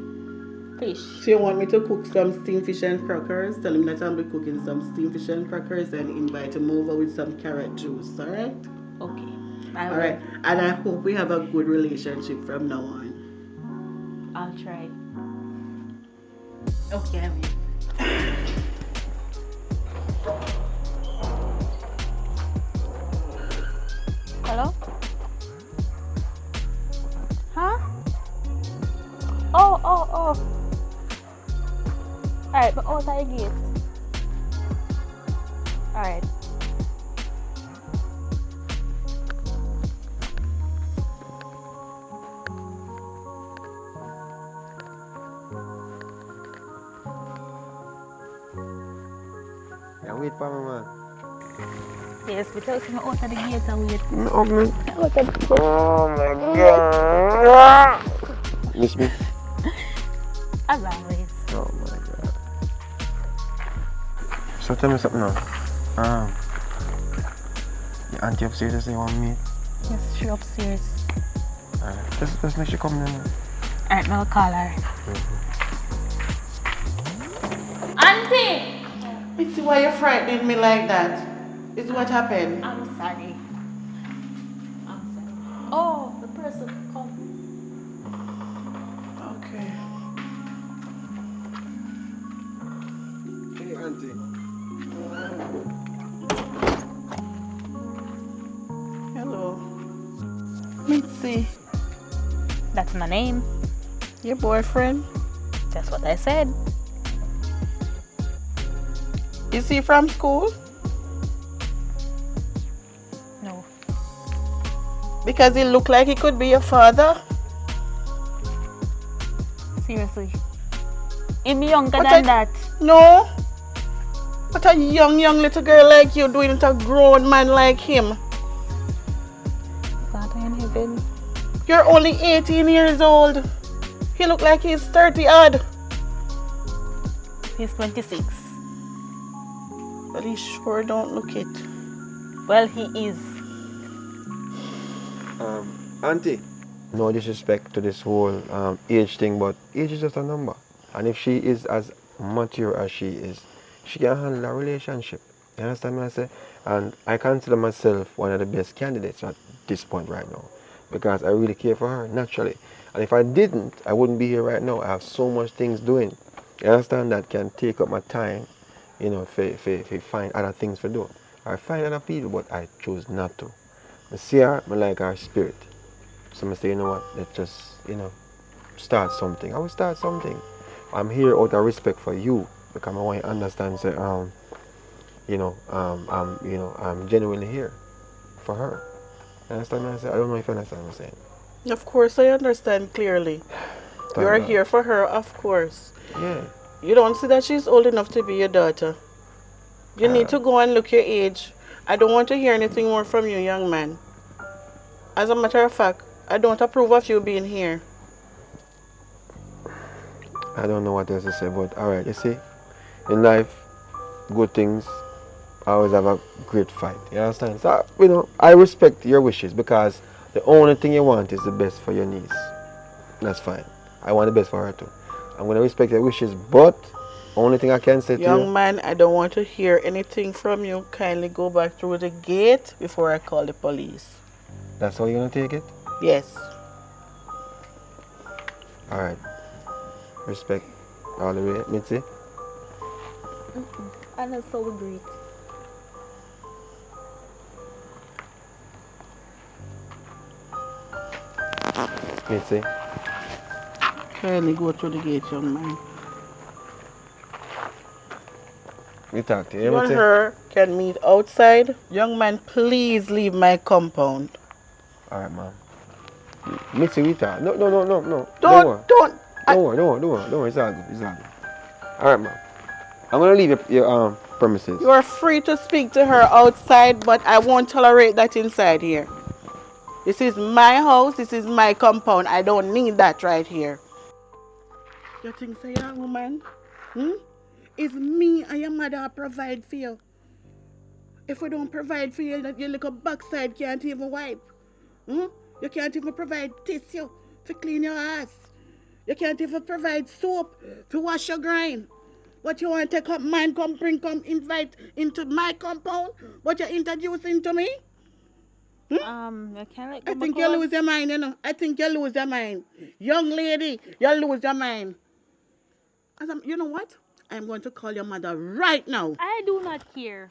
Fish. So you want me to cook some steamed fish and crackers? Tell him that I'll be cooking some steamed fish and crackers and invite him over with some carrot juice, alright? Okay. Alright. And I hope we have a good relationship from now on. I'll try. Okay, I will. Hello? Huh? Oh. Alright, but outside the gate. Alright. Yeah, wait for me, man. Yes, because I'm out of the gate and wait. Oh my god. Miss me? As always. Oh my god. So tell me something now. Your auntie upstairs does say want me. Yes, she upstairs. Alright. Just make sure she come in. Alright, now I'll call her. Auntie! Mitzi, why you frightening me like that? Is what happened? I'm sorry. Oh, the person come. Okay. Hey, auntie. Hello. Mitzi, That's my name. your boyfriend? That's what I said. Is he from school? No. Because he look like he could be your father? Seriously. Him younger What than I- that. No. What a young little girl like you doing to a grown man like him? Father in heaven. You're only 18 years old. He look like he's 30 odd. He's 26. But he sure don't look it. Well, he is. Auntie. No disrespect to this whole age thing, but age is just a number. And if she is as mature as she is, she can handle a relationship. You understand what I say? And I consider myself one of the best candidates at this point right now. Because I really care for her, naturally. And if I didn't, I wouldn't be here right now. I have so much things doing. You understand that can take up my time, you know, if find other things to do. I find other people, but I choose not to. I see her, I like her spirit. So I say, you know what, let's just, you know, start something. I will start something. I'm here out of respect for you because I want you to understand, say, I'm genuinely here for her. You understand what I say? I don't know if you understand what I'm saying. Of course, I understand clearly. Thank You're God. here for her, of course. Yeah. You don't see that she's old enough to be your daughter. You need to go and look your age. I don't want to hear anything more from you, young man. As a matter of fact, I don't approve of you being here. I don't know what else to say, but alright, you see, in life, good things always have a great fight. You understand? So, you know, I respect your wishes because the only thing you want is the best for your niece. That's fine. I want the best for her too. I'm going to respect your wishes, but only thing I can say to Young you, man, I don't want to hear anything from you. Kindly go back through the gate before I call the police. that's how you're going to take it? Yes. Alright. Respect all the way, Mitzi. And that's so great. Mitzi. Kindly go through the gate, young man. We talk to you, You and Mitzi. her can meet outside. Young man, please leave my compound. Alright, mom. Mitzi, we talk. No. Don't worry. Don't. Don't worry. It's all good. Alright, mom. I'm going to leave your premises. You are free to speak to her outside, but I won't tolerate that inside here. This is my house. This is my compound. I don't need that right here. You think so, young woman? It's me and your mother provide for you. If we don't provide for you, your little backside can't even wipe. Hmm? You can't even provide tissue to clean your ass. You can't even provide soap to wash your grind. What you want to take up mine, come bring, come invite into my compound? What you introducing to me? You can't let go I my think you clothes. lose your mind, you know. I think you lose your mind. Young lady, you lose your mind. You know what? I'm going to call your mother right now. I do not care.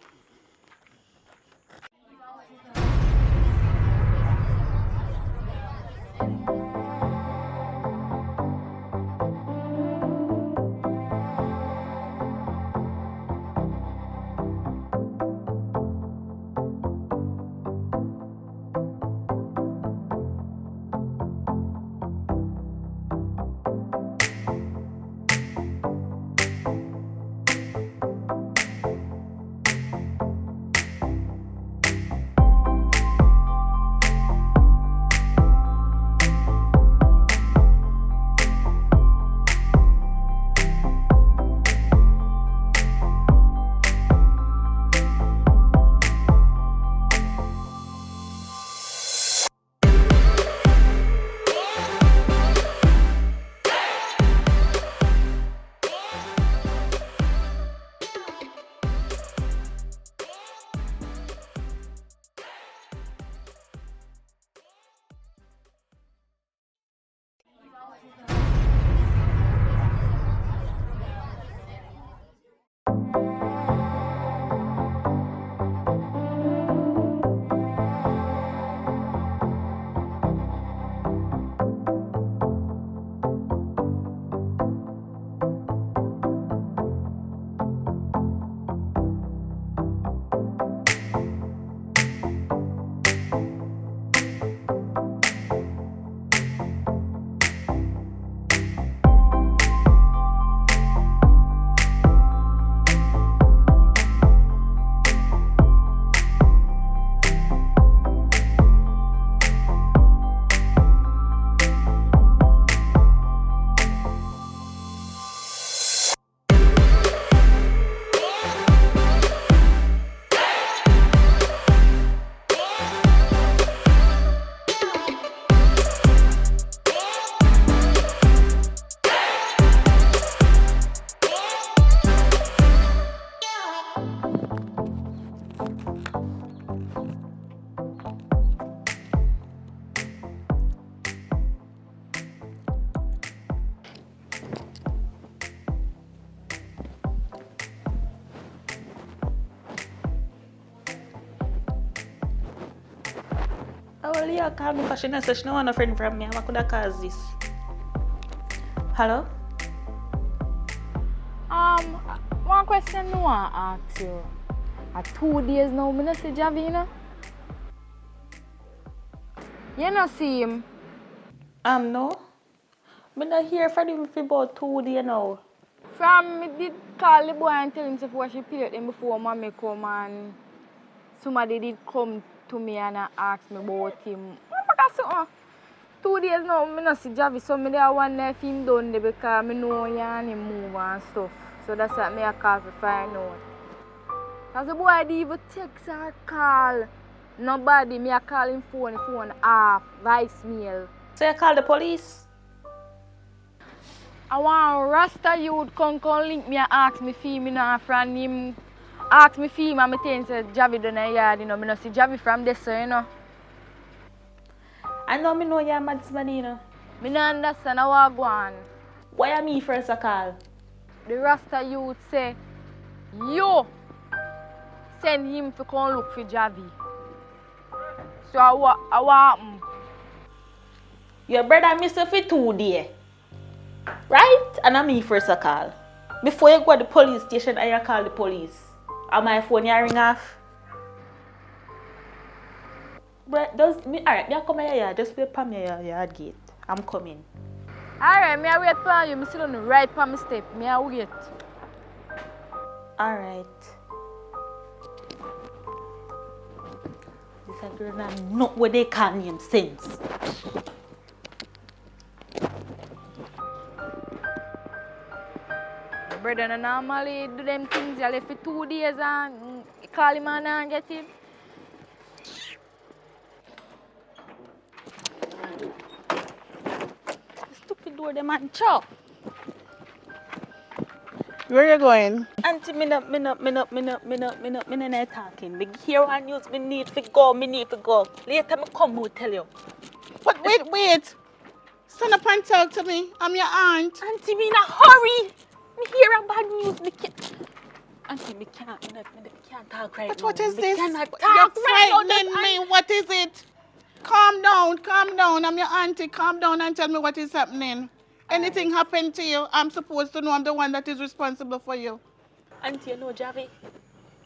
Oh, well, yeah, call me because she knows she don't want a friend from me. I could have caused this. Hello? One question I want to ask you. 2 days now, I don't see Javina. You don't see him? No. I'm not here for him for about 2 days now. From me did call the boy and tell him to wash his plate him before mommy come and somebody did come to me and ask me about him. So, 2 days now, I don't see Javi, so I wonder if him done there because I know he and him move and stuff. So that's what I call to find out. Because the boy didn't even text or call. Nobody, I call him phone off, voicemail. So you call the police? I want Rasta youth come link me and ask me for him, from him. Ask me for him and I think Javi done a yard, I don't see Javi from this, I know you're mad, Smanina. I don't understand how I go on. Why am me first a call? The Rasta youth say, yo, send him to come look for Javi. So I want Your brother missed you for 2 days. Right? And I'm me first a call. Before you go to the police station, I call the police. And my phone you ring off. Alright, me come here, just wait for me at your yard gate. I'm coming. Alright, I wait for you. I sit on the right for my step. I wait. Alright. This a girl not what they call him sense. Brother, I normally do them things I left for 2 days and call him and get him. Stupid door, the man chop. Where you going? Auntie, me not talking. Me hear one news, me need to go. Later me come, will tell you. But wait. Stand up and talk to me. I'm your aunt. Auntie, me in a hurry. Me hear a bad news, me can't. Auntie, me can't talk right But now. what is Me this? cannot You're talk right now, frightening just me. What is it? Calm down. I'm your auntie. Calm down and tell me what is happening. Anything happened to you, I'm supposed to know I'm the one that is responsible for you. Auntie, you know Javi?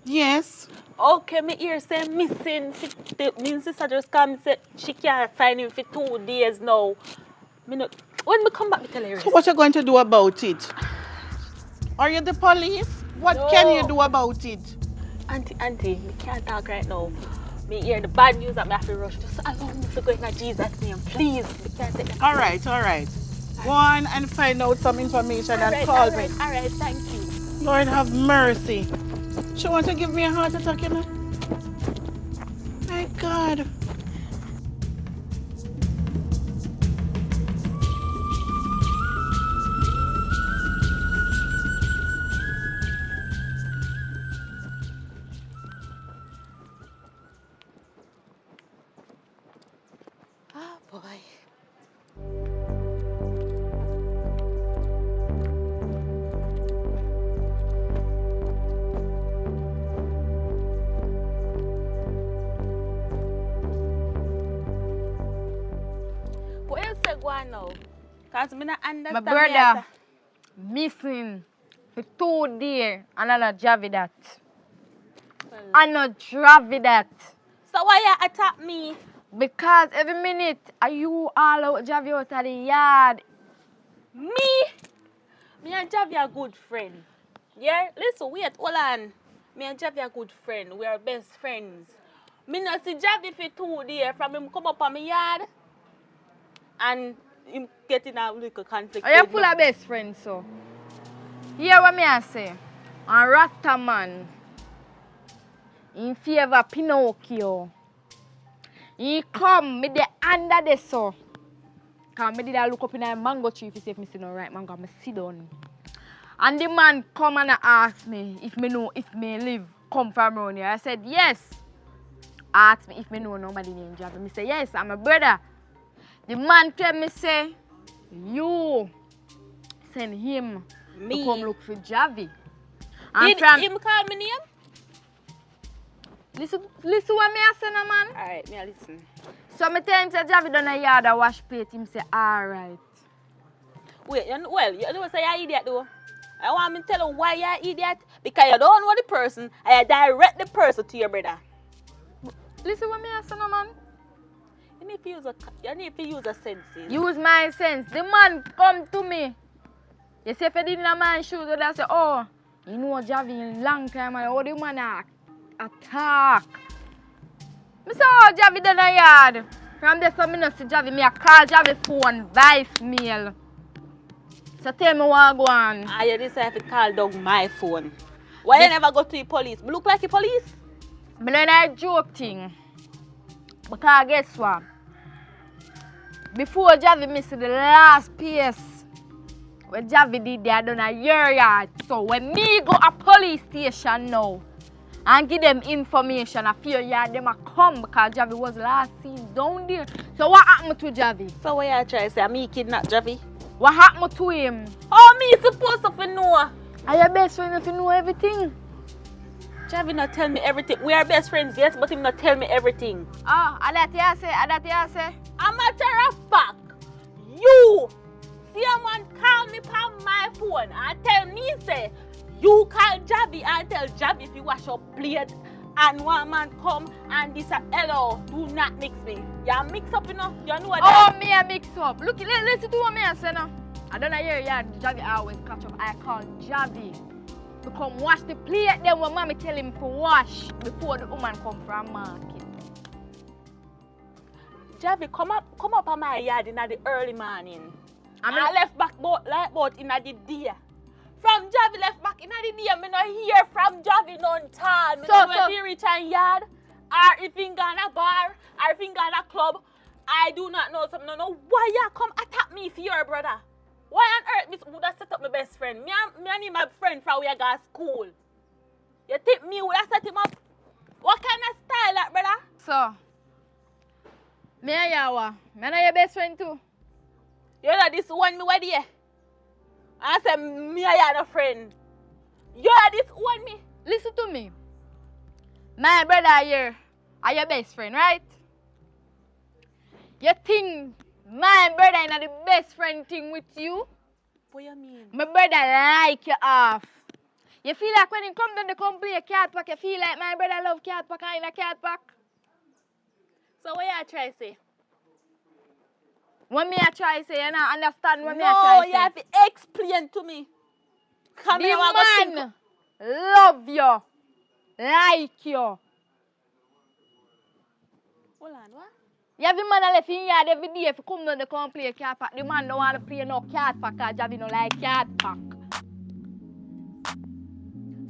Yes. Okay, me hear say missing. Me sister just come say she can't find him for 2 days now. When me come back, me tell her. So what you going to do about it? Are you the police? What can you do about it? Auntie, me can't talk right now. Me hear the bad news that me have to rush. Just allow me to go in Jesus' name, please. Me can't take that. All right. Go on and find out some information and call me. All right, thank you. Lord have mercy. She want to give me a heart attack, you know? My God. Oh boy. What else say go on now? Cause me not understand. My brother missing for 2 days and I not Javi that. I not Javi that. So why you attack me? Because every minute are you all out Javi out of the yard. Me and Javi are good friend. Yeah? Listen, wait, hold on. Me and Javi are good friend. We are best friends. Me not see Javi for 2 days from him come up on my yard and him get in a little conflict. Are you with full me. of best friends so? Hear what me I say? And Rasta man in favor Pinocchio. He come me the under the so. Cause me did I look up in a mango tree to see if me see no right mango. Me sit down. And the man come and ask me if me know if me live come from around here. I said yes. Ask me if me know nobody named Javi. Me say yes, I'm a brother. The man tell me say you send him to come look for Javi. And Did from him call me name? listen what me I say no man. Alright, me a listen. So me tell him say Javi done a yard a wash plate. Him say alright. Wait, you know what say you idiot though? I want me to tell you why you are idiot. Because you don't know the person and you direct the person to your brother. Listen what me I say no man. You need to use a senses. Use my sense. The man come to me. You say if I didn't have my shoes, I say, oh, you know Javi in long time and how the man attack. I say, oh, Javi done a yard. From there, so I don't see Javi. I call Javi phone, voicemail. So tell me what go on. Ah, you decide to call down my phone. Why you never go to the police? Me look like the police? I learn a joke thing. Because guess what? Before Javi missed the last piece, when Javi did that done a year yard. So when me go a police station now and give them information, a few yard them a come because Javi was last seen down there. So what happened to Javi? So what you try to say? Me kidnap Javi? What happened to him? Oh, me supposed to know? Are your best friend if you know everything? Javi not tell me everything. We are best friends, yes, but him not tell me everything. Ah, that you say. A matter of fact, you see a man call me on my phone and tell me say you call Javi and tell Javi if you wash your plate and one man come and this a hello, do not mix me. You mix up, you know? You know what Oh, me a mix up. Look, listen to what me I say now. I don't know here, Javi always catch up. I call Javi to come wash the plate. Then when mommy tell him to wash before the woman come from market. Javi come up on my yard in the early morning. I I left back boat in the day. From Javi left back in the day, me no hear from Javi none time. Me So- no know so- if he reach a yard, or if he gone a bar, or if he gone a club. I do not know. So I don't know why you come attack me for your brother. Why on earth would I set up my best friend? Me and him my friend from where I go to school. You think me would have set him up? What kind of style that, brother? So, me and Yawa, me and your best friend too. You know this one me what there? I said me and you no friend. You know this one me? Listen to me. My brother here are your best friend, right? You think my brother is the best friend thing with you? What you mean? My brother like you off. You feel like when he come down to come play cat pack, you feel like my brother love cat pack and in a cat pack? So what you try to say? What me I try say, you not understand what me I try No, say. you have to explain to me. Come here, I The go man love you, like you. Hold on, what? You have the man that left in yard every day if you come down to come play cat pack. The man don't want to play no cat pack because Javi don't like cat pack.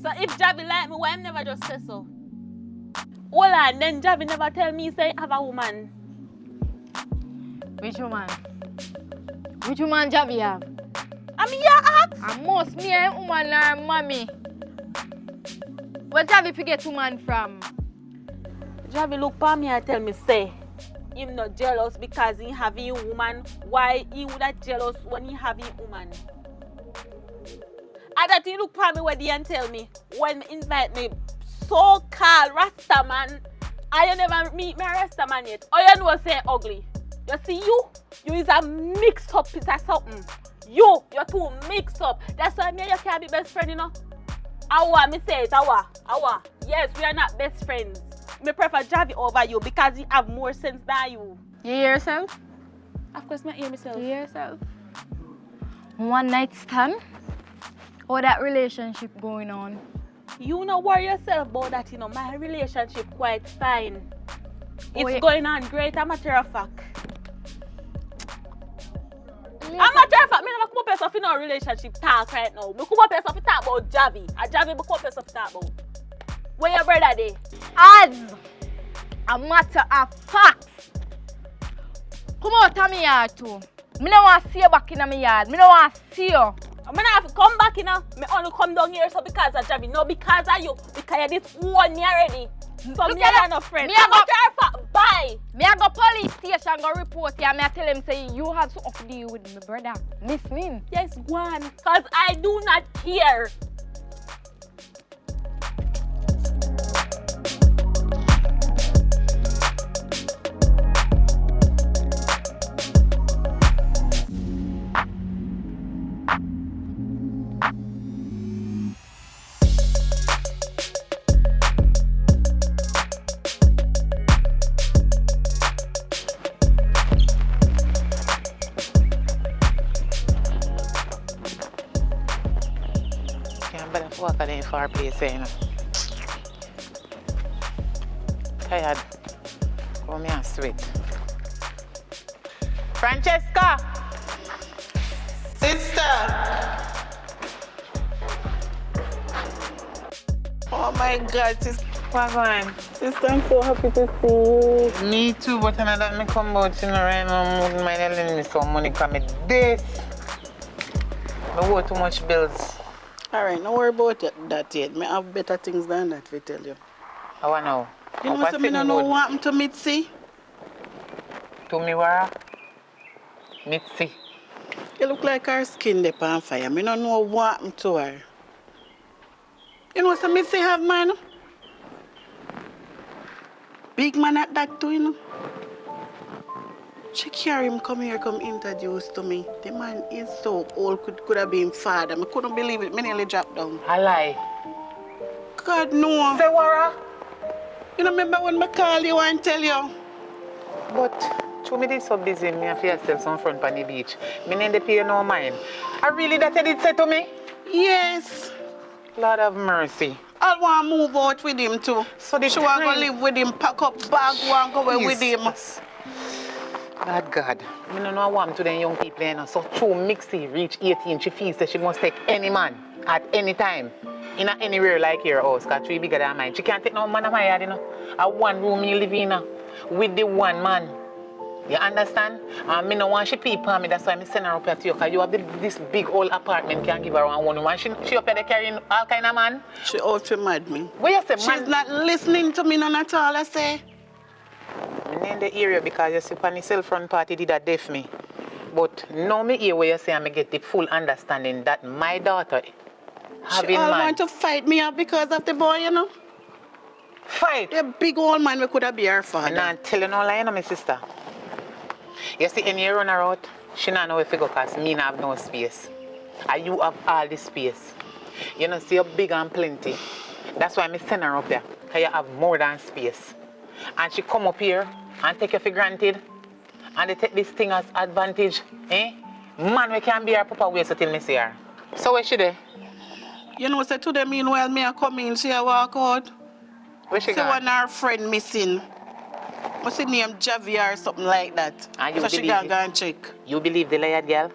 So if Javi like me, why him never just say so? Hold on, then Javi never tell me say have a woman. Which woman? Which woman Javi have? I mean, you ask. And most me and woman are mommy. Where Javi forget woman from? Javi look for me and tell me say him not jealous because he having a woman. Why he would have jealous when he having a woman? And that he look for me where they and tell me when invite me so-called Rasta man, I never meet my Rasta man yet. All you know say ugly. You see you is a mix up piece of something. You're too mixed up. That's why me and you can't be best friends, you know. Awa, me say it, awa. Yes, we are not best friends. Me prefer Javi over you because he have more sense than you. You hear yourself? Of course, me hear myself. You hear yourself? One night stand? Or that relationship going on? You not worry yourself about that, you know. My relationship quite fine. It's yeah. going on great, a matter of fact. A matter of fact, me never come up yourself in our relationship talk right now. Me come up yourself to talk about Javi. And Javi, me come up yourself to talk about. Where your brother there? As a matter of fact, come out of my yard too. Me don't want to see you back in my yard. Me don't want to see you. I'm gonna have to come back, you know. Me only come down here so because of Javi. No, because of you. Because you this one me already. So Look me at and that. no friend. Me A a go- matter of fact, bye. Me I go police station go report you and me I tell him say you have something to deal with my brother. Miss me. Yes, go on. Because I do not care. Can't better walk at any far place, you know. Tired. Come here and sweat. Francesca! Sister! Oh my God, sister. What going? Sister, I'm so happy to see you. Me too, but I let me come out, you know, right now. Wouldn't mind lending me some money because me this. I owe too much bills. Alright, don't worry about that yet. I have better things than that, to tell you. I want to know. You know What's what I mean? I sitting know good? what happened to Mitzi. To me, where? Mitzi. You look like her skin dey on fire. I don't know what happened to her. You know what Mitzi have, man? Big man at that too, you know. She carry him come here, come introduce to me. The man is so old, could have been father. I couldn't believe it. I nearly dropped down. I lie. God, no. Say, Wara? You know, remember when I call you and tell you? But to me, this so busy. Me and feel myself on front on the beach. Me need to pay no mind. I really that you did say to me? Yes. Lord have mercy. I want to move out with him too. So the she want to time- live with him, pack up bag, want to go away with him. Jesus. Bad God. I don't know what I'm to them young people, you know. So true Mixie reach 18, she feels that she must take any man. at any time. In anywhere like your house, because 3 bigger than mine. She can't take no man of my yard, you know. A one room you live in, with the one man. You understand? And me no want she people me, that's why I send her up here to you, because you have this big old apartment can give her one woman. She up there carrying all kind of man. She out to mad me. What you say, man? She's not listening to me none at all, I say. I'm in the area because you see on the cell front party did that deaf me. But now me hear what you say and me get the full understanding that my daughter having She all man. want to fight me up because of the boy, you know. Fight! The big old man we could have be her father. I'm not telling no lie, no, my sister. You see, any run her out, she not know where to go because me not have no space. And you have all the space. You know, see you're big and plenty. That's why I send her up here, because you have more than space. And she come up here and take you for granted. And they take this thing as advantage. Eh? Man, we can't be her papa way so till me see her. So where she there? You know, say today meanwhile me a come in, she a walk out. Where she See gone? one of her friend missing. What's her name, Javier or something like that. And you so she believe can it? go and check. You believe the liar girl?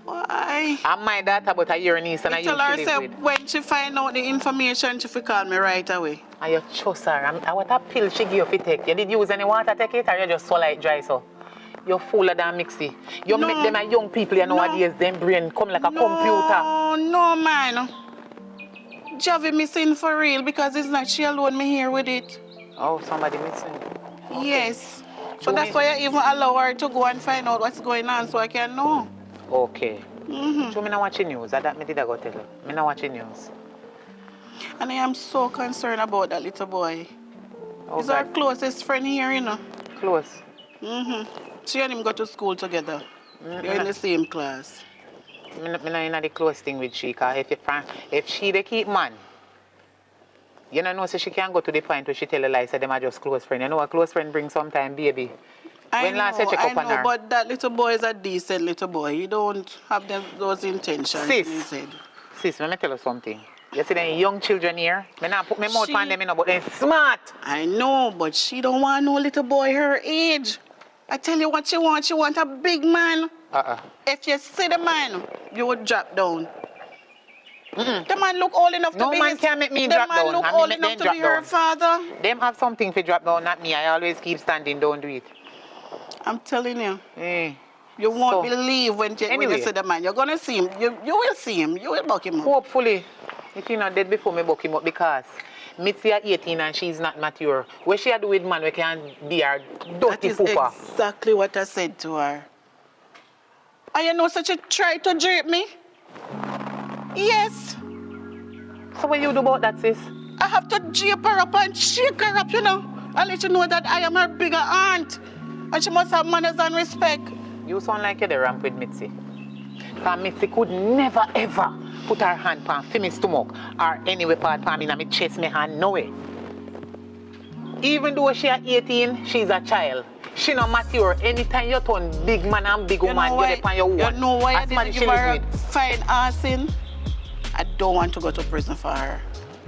Why? I'm my daughter, but I your niece and I I you tell her, she say, live with. when she find out the information, she will call me right away. And you trust her. And what a pill she give you to take? You did use any water take it or you just swallow it dry so? You're fuller than mixy. You No. make them a young people you nowadays, them brain come like a computer. No, man. Javi missing for real because it's not she alone me here with it. Oh, somebody missing. Yes. So So that's why I even allow her to go and find out what's going on so I can know. Okay. Mm-hmm. So me not watching news. That me did I go tell you. Me not watching news. And I am so concerned about that little boy. Oh, He's our God. closest friend here, you know. Close. Mm-hmm. She and him go to school together. They're in the same class. Me not in the close thing with she, cause if she they keep man, you know so she can go to the point where she tell a lie, say them are just close friend. You know a close friend brings sometime baby. When last you check up on her? But that little boy is a decent little boy. He don't have those intentions in his Sis, head. sis, let me tell you something. You see them young children here, me not put my mouth She- on them, you know, but they're smart. I know, but she don't want no little boy her age. I tell you what she wants. She want a big man. If you see the man, you would drop down. The man look old enough to No be man his... can make me the drop man down. look I mean, old make enough them to drop be her down. father. Them have something for drop down, not me. I always keep standing, don't do it. I'm telling you. Eh. You won't So, believe when you anyway. see the man. You're going to see him. You will see him. You will buck him up. Hopefully, if you're not dead before me buck him up because Mitzi are 18 and she's not mature. What she do with man we can be her That dirty is pooper? exactly what I said to her. And you know such a try to drape me? Yes. So what you do about that, sis? I have to drape her up and shake her up, you know. And let you know that I am her bigger aunt. And she must have manners and respect. You sound like you're the ramp with Mitzi. Because Mitzi could never ever put her hand on my stomach or anywhere part on me in my chest, my hand, no way. Even though she is 18, she's a child. She not mature. Anytime you turn big man and big woman, you're on your own. You know why I As man didn't she give live her a with. fine ass in? I don't want to go to prison for her.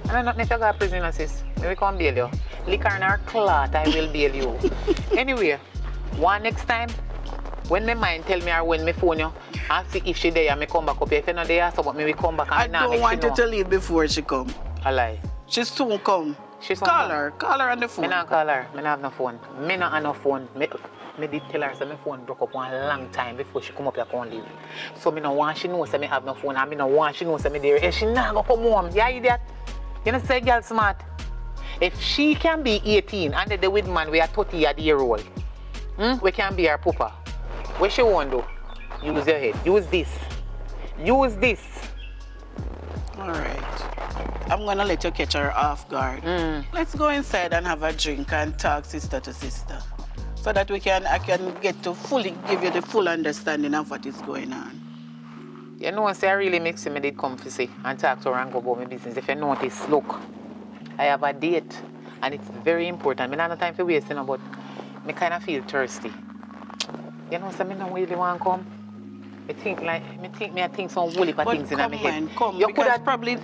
And I'm not need to go to prison, sis. We can't bail you. Liquor in her clot, I will bail you. Anyway, one next time, when the mind tell me or when me phone you, and see if she there, I come back up here. If you're not there, so me we come back I and now don't make want she you to leave before she come. A lie. She soon come. She soon Call come. her. Call her on the phone. Me not call her. Me not have no phone. Me not have no phone. Me did tell her say my phone broke up one long time before she come up here and leave. So me no want she know say me have no phone and me no want she know say me there. If she not go come home, you idiot. You know say girl smart. If she can be 18 and the with man we are 30 at the year old, we can be her papa. What she want do? Use your head. Use this. Use this. All right. I'm going to let you catch her off guard. Let's go inside and have a drink and talk sister to sister. So that I can get to fully give you the full understanding of what is going on. You know, say I really makes me did come to see and talk to her and go about my business. If you notice, look, I have a date and it's very important. I don't have time for wasting, but I kind of feel thirsty. You know, so I don't really want to come. I think some woolly things in my head. Come, You because could have,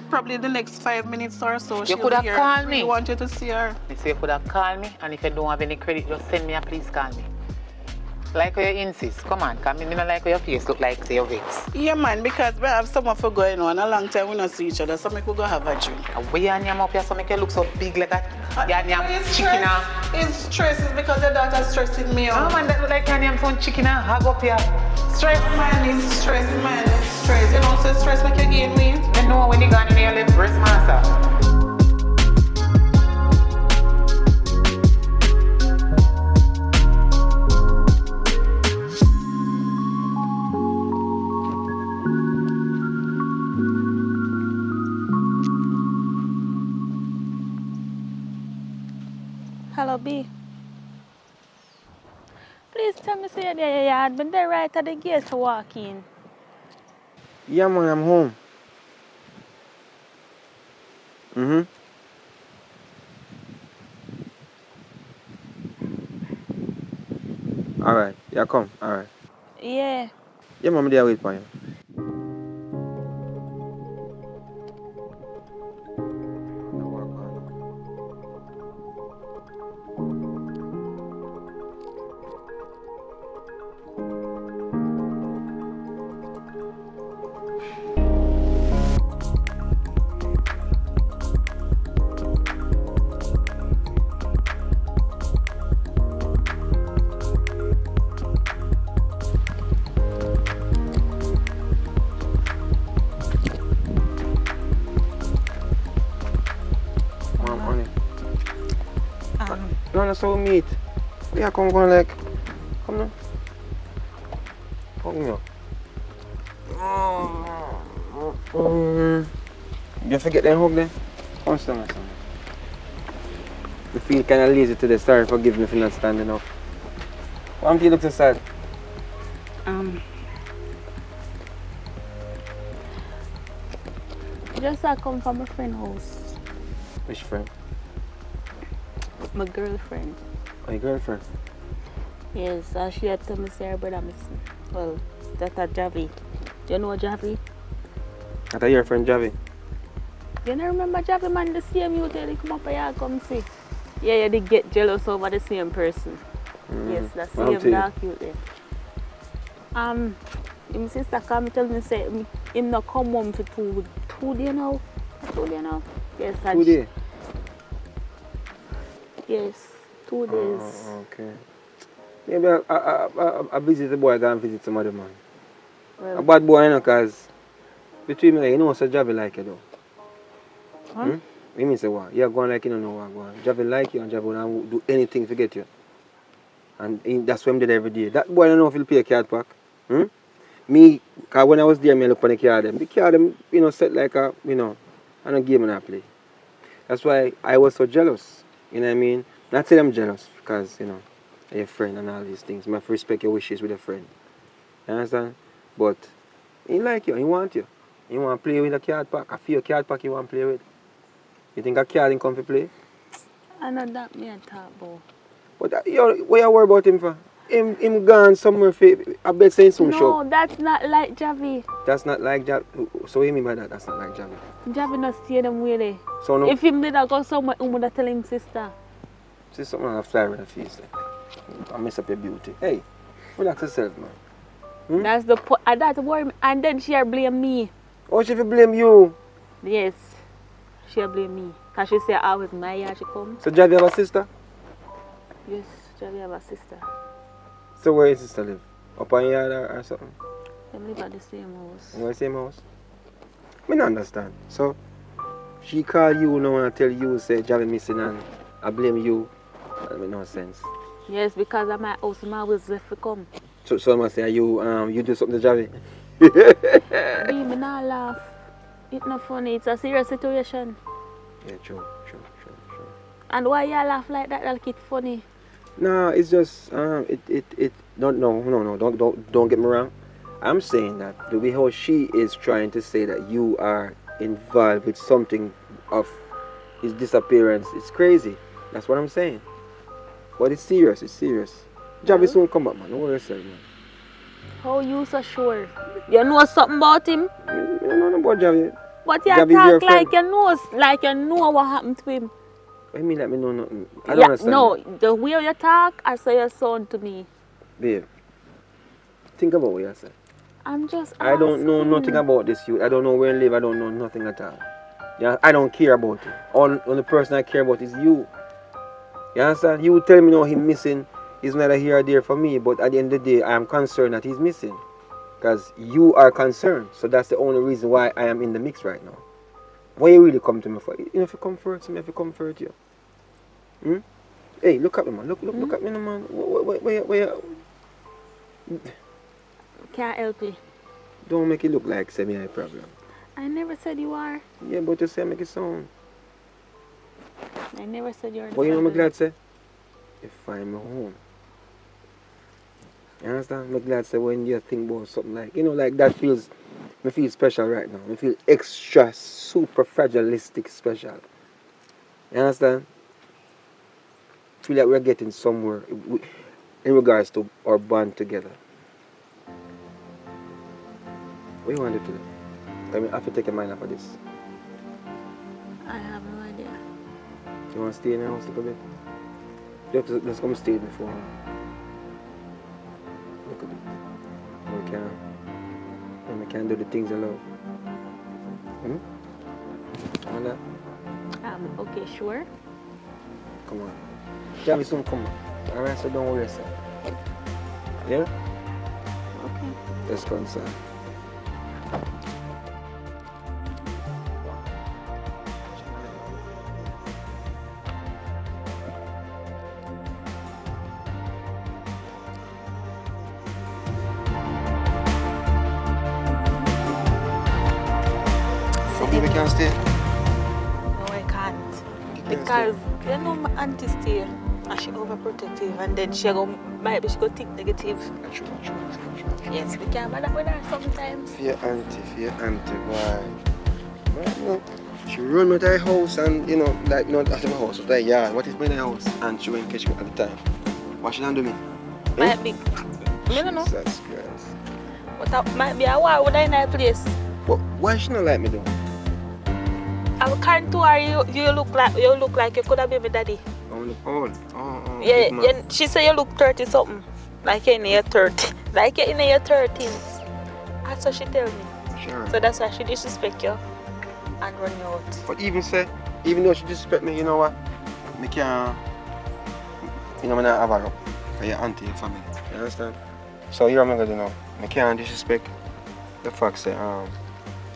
probably the next 5 minutes or so You could have called me. You wanted to see her. I say you could have called me, and if you don't have any credit, just send me a please call me. Like how you insist. Come on, come in. I don't like how your face look like say your vex. Yeah, man, because we have something for going on. A long time we not see each other, so we could go have a drink. And where you yam up here so make you look so big like that? You yam It's chicken stress. It's stress is because your daughter stressing me Oh out. man, that look like you yam some chicken hag up here. Stress. Man, it's stress, man. It's stress. You know, so stress make you gain weight. You know when you gone in your left breast master. Hello, B. Please tell me say you're there, your yard. Been there right at the gate to walk in. Yeah, man, I'm home. Alright, yeah, come. Alright. Yeah. Yeah, mama, there wait for you. Mom, honey. No, so we meet. We are come like. Come now. Hug me up. You forget that hug then? Come stand my son. You feel kind of lazy today. Sorry, forgive me for not standing up. Why do you look so sad? Just I come from a friend's house. Which friend? My girlfriend. Oh, your girlfriend? Yes, she had told me say her brother missing. Well, that's a Javi. You know Javi? I thought your friend Javi. You don't remember Javi, man? The same youth they come up here come see. Yeah, you did get jealous over the same person. Yes, the same dark youth there. My sister come tell me say him not come home for 2 days now. 2 days now? Yes, 2 days? Yes, 2 days. Oh, okay. Maybe I visit the boy, I go and visit some other man. Well, A bad boy, you know, because between me, you know, so Javi like you though. huh? You mean say what? You're going like you don't know what going. Javi like you and Javi will do anything to get you. And that's what he did every day. That boy don't know if he'll pay a card pack. Me, because when I was there, I look on the card them. The card them, you know, set like a, you know, I don't game and I play. That's why I was so jealous. You know what I mean? Not say I'm jealous because, you know, you're a friend and all these things. My respect your wishes with a friend. You understand? But he like you, he want you. He want to play with a card pack. I feel a card pack he want to play with. You think a card didn't come to play? I know that me and talk about. But what you worry about him for? Him gone somewhere for, I bet saying soon show. No, that's not like Javi. That's not like Javi. So what do you mean by that? That's not like Javi. Javi not stay them way there. So no. If him did go somewhere, he would tell him sister. See something on a fly with a face. I mess up your beauty. Hey, relax yourself, man. That's the point. That's worry me. And then she blame me. Oh, she blame you. Yes, she blame me. Because she say I was my yard she come. So Javi have a sister? Yes, Javi have a sister. So where your sister live? Up on yard or something? They live at the same house. In the same house? I don't understand. So she call you now and tell you say Javi missing and I blame you. That make no sense. Yes, because of my house, my always left to come. So I must say you do something to Javi? Be me not laugh. It's not funny. It's a serious situation. Yeah, true. And why you laugh like that? Like it's funny. No, it's just don't get me wrong. I'm saying that the way how she is trying to say that you are involved with something of his disappearance, it's crazy. That's what I'm saying. But it's serious. Javi soon come back, man. Don't worry yourself, man. How you so sure? You know something about him? You don't know about Javi. But you Javi's your talk friend. like you know what happened to him. What do you mean let me know nothing? I don't understand. No, the way you talk, I say your son to me. Babe, Think about what you say. I'm just I don't know asking. nothing about this youth. I don't know where you live. I don't know nothing at all. Yeah, I don't care about it. Only person I care about is you. You understand? You tell me now him missing. He's neither here or there for me. But at the end of the day, I am concerned that he's missing. Because you are concerned. So that's the only reason why I am in the mix right now. What you really come to me for? You know, if you comfort me, if you comfort you. Hmm? Hey, look at me, man. Look at me, man. Where Can't help it. Don't make it look like semi problem. I never said you are. Yeah, but you say make it sound. I never said you're the But you know, I'm problem. glad say, you find me home. You understand? I'm glad say when you think about something like, you know, like that feels, me feel special right now. Me feel extra, super fragilistic special. You understand? Feel like we're getting somewhere in regards to our bond together. What you want to do? I mean, I have to take your mind off of this. I have no idea. You want to stay in the house a little bit? You have to just come stay with me for a while. Look at it. We can do the things I love. And that? Okay, sure. Come on. Tell me soon, come on. Alright, so don't worry yourself. Yeah? Okay. Let's go inside. We can stay. No, I can't. Because you know my auntie stay and she overprotective and then might think negative. True. Yes, we can bother with her sometimes. For your auntie, boy. Right, you know, she run with her house and, you know, like, not after my house, but like, yeah, what is my house? And she went catch me at the time. What she done to me? Might be. I don't know. Jesus Christ. But that might be a war with her in her place. But why she not like me though? I can't to her, you look like you could have been my daddy. I look old. Yeah, she said you look 30 something. Like you're in your 30. Like you're in your 30s. That's what she tell me. Sure. So that's why she disrespect you and run you out. But even though she disrespect me, you know what? Me can't, you know, I not have her up for your auntie and family. You understand? So you're gonna do now. I can't disrespect the fact that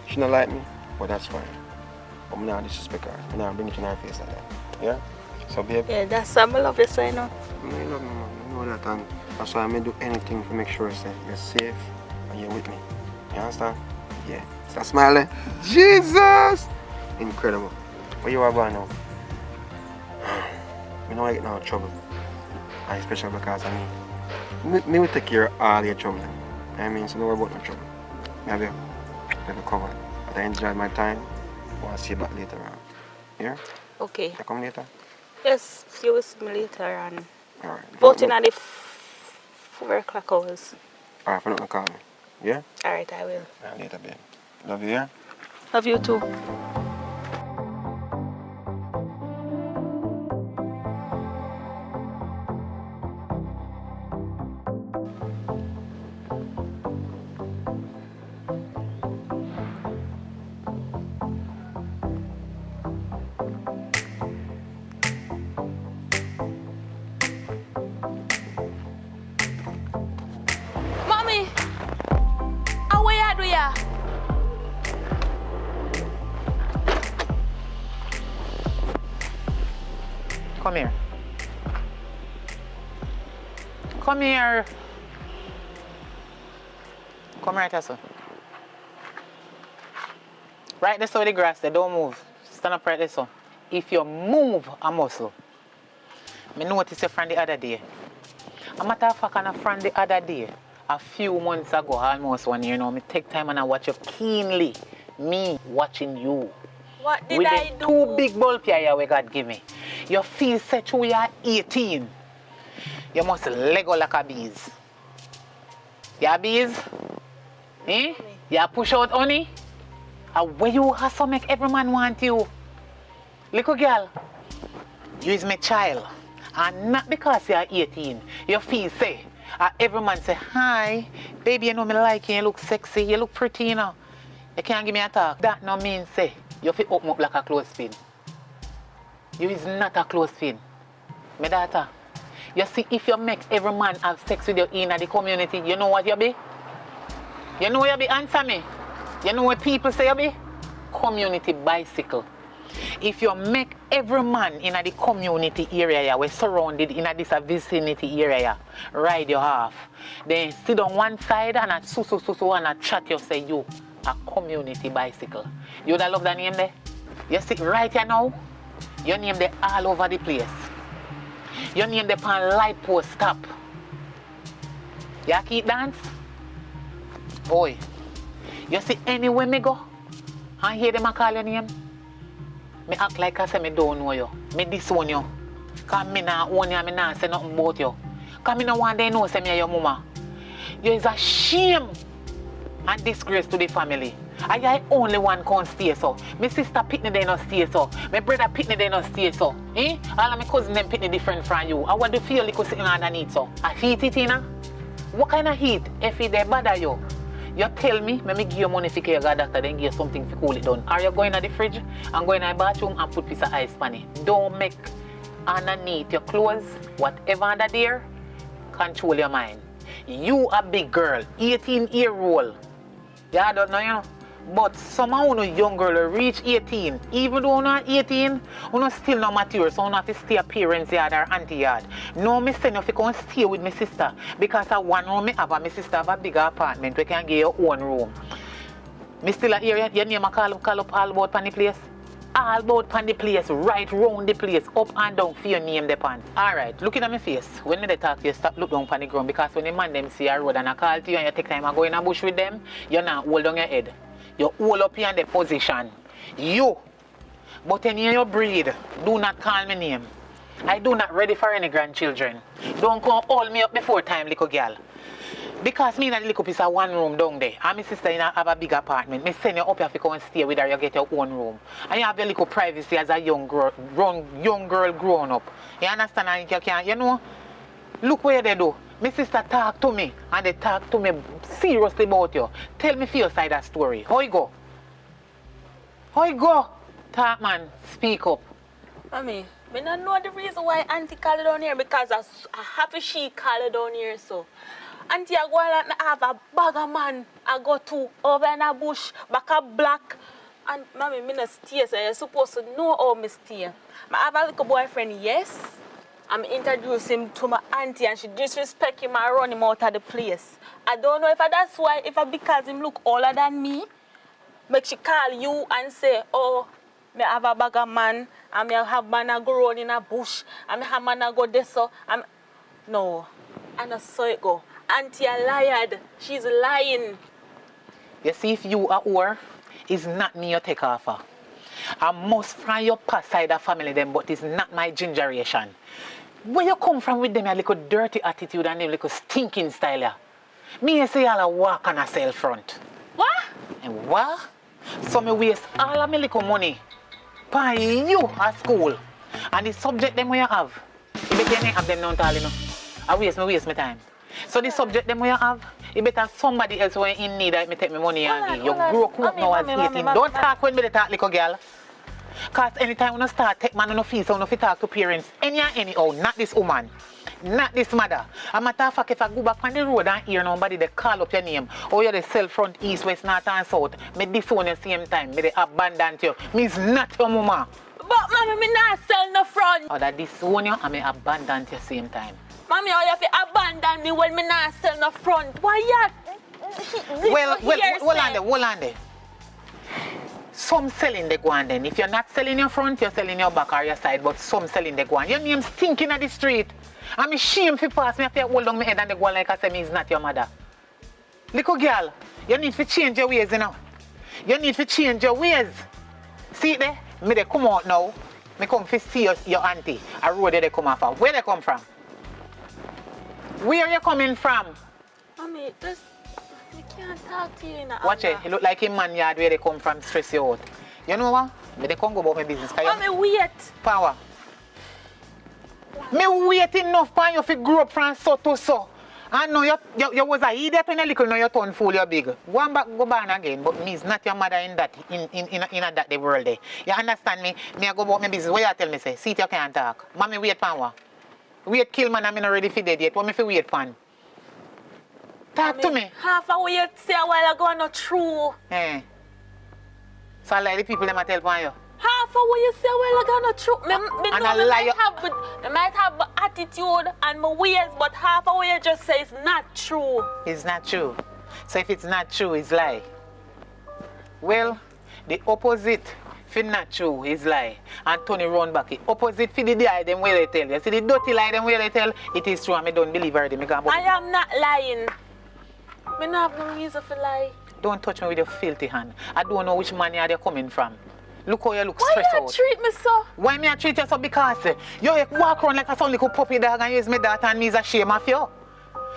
she not like me, but that's fine. But I'm not disrespect her. I'm not bring it in her face like that. Yeah? So babe. Yeah, that's why I love you, so you know. I love me, man. You know that, and that's why I may do anything to make sure that you're safe and you're with me. You understand? Yeah. Start smiling. Jesus! Incredible. Where you are going now? You know I get no trouble. And especially because me will take care of all your trouble. I mean, so don't worry about no trouble. Have you covered. But I enjoyed my time. I want to see you back later on. Yeah? Okay. You come later? Yes, you will see me later and Alright. voting at the 4 o'clock hours. Alright, for not to call me. Yeah? Alright, I will. Later, babe. Love you, yeah? Love you too. Mommy, how are you doing? Come here. Come here. Come right here, sir. Right there, so the grass there, don't move. Stand up right there, so. If you move a muscle, I noticed you from the other day. A matter of fact, from the other day, a few months ago, almost 1 year now, I take time and I watch you keenly. Me watching you. What did With I the do? 2 big bulb here we got give me. You feel set you are 18. You must lego like a bees. You bees? Eh? You push out honey? And where you hustle make every man want you. Little girl, you is my child. And not because you are 18. You feel say, Every man say, hi, baby, you know me like you, you look sexy, you look pretty, you know. You can't give me a talk. That no mean say, you fit open up like a clothespin. You is not a clothespin. My daughter, you see, if you make every man have sex with you in the community, you know what you be? You know what you be? Answer me. You know what people say you be? Community bicycle. If you make every man in the community area, we're surrounded in this vicinity area, ride your half, then sit on one side and a so and a chat you say you a community bicycle. You would love that name there? You see right here now, your name there all over the place. Your name there on light post stop. You keep dance? Boy, you see anywhere me go, and hear them call your name, me act like I say me don't know you. Me disown you. Because me not own you, me not say nothing about you. Because me no want them know say me your mama. You is a shame and disgrace to the family. I only one can stay so. My sister Pitney they not stay so. My brother Pitney they not stay so. Eh? All of my cousins them Pitney different from you. I want to feel like you sitting underneath so. I heat it, Tina? What kind of heat? If it they bother you? You tell me give you money for your doctor, then give you something to cool it down. Are you going to the fridge and going to the bathroom and put piece of ice on it? Don't make underneath your clothes, whatever under there, control your mind. You a big girl, 18-year-old. Yeah, I don't know, you know. But somehow a young girl reach 18. Even though you're not 18, you're still not mature, so you have to stay at parents' yard or auntie yard. No, I say you can stay with my sister. Because at one room I have, my sister have a bigger apartment where you can get your own room. I still hear your name call up all about pan the place. All about pan the place, right round the place, up and down for your name the pan. Alright, looking at my face, when they talk to you, stop look down pan the ground, because when the man them see a road and I call to you and you take time and go in a bush with them, you're not hold on your head. You hold up here in the position. You. But in your breed, do not call me name. I do not ready for any grandchildren. Don't come hold me up before time, little girl. Because me and the little piece of one room down there, and my sister have a big apartment. Me send you up here to come and stay with her, you get your own room. And you have your little privacy as a young girl grown up. You understand? And you can, you know, look where they do. My sister talk to me, and they talk to me seriously about you. Tell me for your side of the story. How you go? How you go? Talk, man. Speak up. Mommy, I don't know the reason why Auntie called it down here, because I happy she called it down here, so. Auntie, I go and have a bag of man. I go to over in a bush, back up black. And mommy, I not stay, so you're supposed to know how I stay. I have a little boyfriend, yes. I'm introduce him to my auntie and she disrespect him and run him out of the place. I don't know if that's why, because him look older than me, make she call you and say, oh, me have a bag of man, and me have man a go run in a bush, and me have man a go there so. No, and I saw it go. Auntie a liar, she's lying. You see, if you are whore, it's not me you take off her. I must find your past side of family them, but it's not my gingeration. Where you come from with them, a little dirty attitude and a little stinking style. Yeah? Me say y'all a walk on a cell front. What? And what? So me waste all of my little money by you at school. And the subject them where you have, you better not have them not all, you know. I waste my time. So the subject them where you have, you better have somebody else when in need that me take my money and give. You broke up now as 18. Don't talk when me talk, little girl. Because anytime when you start take man on the feet, so when you talk to parents, anyhow, not this woman, not this mother. A matter of fact, if I go back on the road and hear nobody, they call up your name, or you're the cell front, east, west, north and south, me disown you same time, me they abandon you. Me is not your mama. But mommy, me not sell no front. Or that disown you and me abandon you same time. Mommy, how you have to abandon me when me not sell no front? Why you? Well, hold on there. Some selling the guan then. If you're not selling your front, you're selling your back or your side, but some selling the guan. Your name stinking at the street. I'm ashamed if you pass me, if you hold on my head and the guan like I say me is not your mother. Little girl, you need to change your ways, you know. You need to change your ways. See there? Me they come out now. Me come to see your auntie. A road they come off of. Where they come from? Where you coming from? Mommy, this... I can't talk to you now. Watch it. You look like a man yard where they come from stress you out. You know what? Me they can't go about my business. Mommy, wait. Power. Me wait enough for you to grow up from so to so. I know you was a idiot when you little, now you turn fool, you're big. Go on back, go back again, but me is not your mother in that that the world there. You understand me? Me I go about my business. What you tell me say? See it you can't talk. Mommy wait for what? Wait kill man, I'm not ready for dead yet. What me fi wait for? Talk to me. Half of what you say a while ago not true. Eh. So I like the people them a tell for you. Half of what you say a while ago not true. Me And know a me liar. might have attitude and my ways, but half of what you just say is not true. It's not true. So if it's not true, it's lie. Well, the opposite for not true is lie. And Tony run back it. Opposite for the lie, them where they tell. You see the dirty lie, them where they tell, it is true and I don't believe her. I am not lying. Me not have no reason for lie. Don't touch me with your filthy hand. I don't know which man you're coming from. Look how you look Why stressed you out. treat me so? Why me I treat you so? Because you walk around like a son little puppy dog and use me daughter and me is ashamed of you.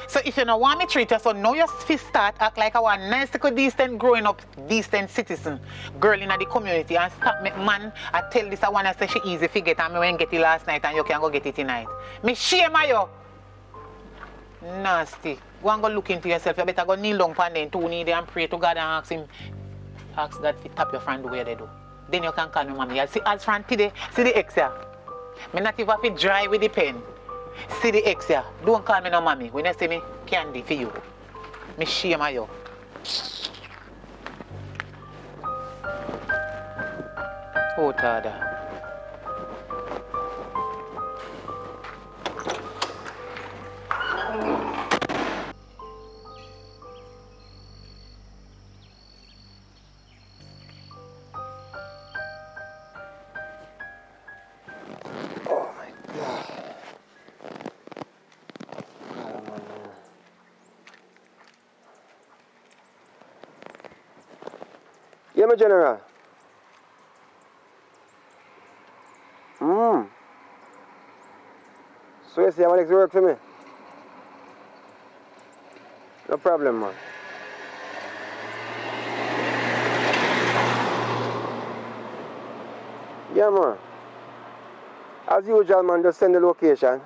So if you don't want me to treat you so, now you start act like a one nice little decent growing up decent citizen girl in the community and stop me man. I tell this I want to say she easy to get and me went get it last night and you can go get it tonight. Me shame of you. Nasty. Go and go look into yourself. You better go kneel down and then 2 knee there and pray to God and ask God to tap your friend the way they do. Then you can call me mommy. You see as friend today, see the ex here. Me not even have to dry with the pen. See the ex here. Don't call me no mommy. When you see me, candy for you. Me shame of you. Oh, Tada. Yeah, my general. So you see how next work for me? No problem, man. Yeah, man. As usual, man, just send the location.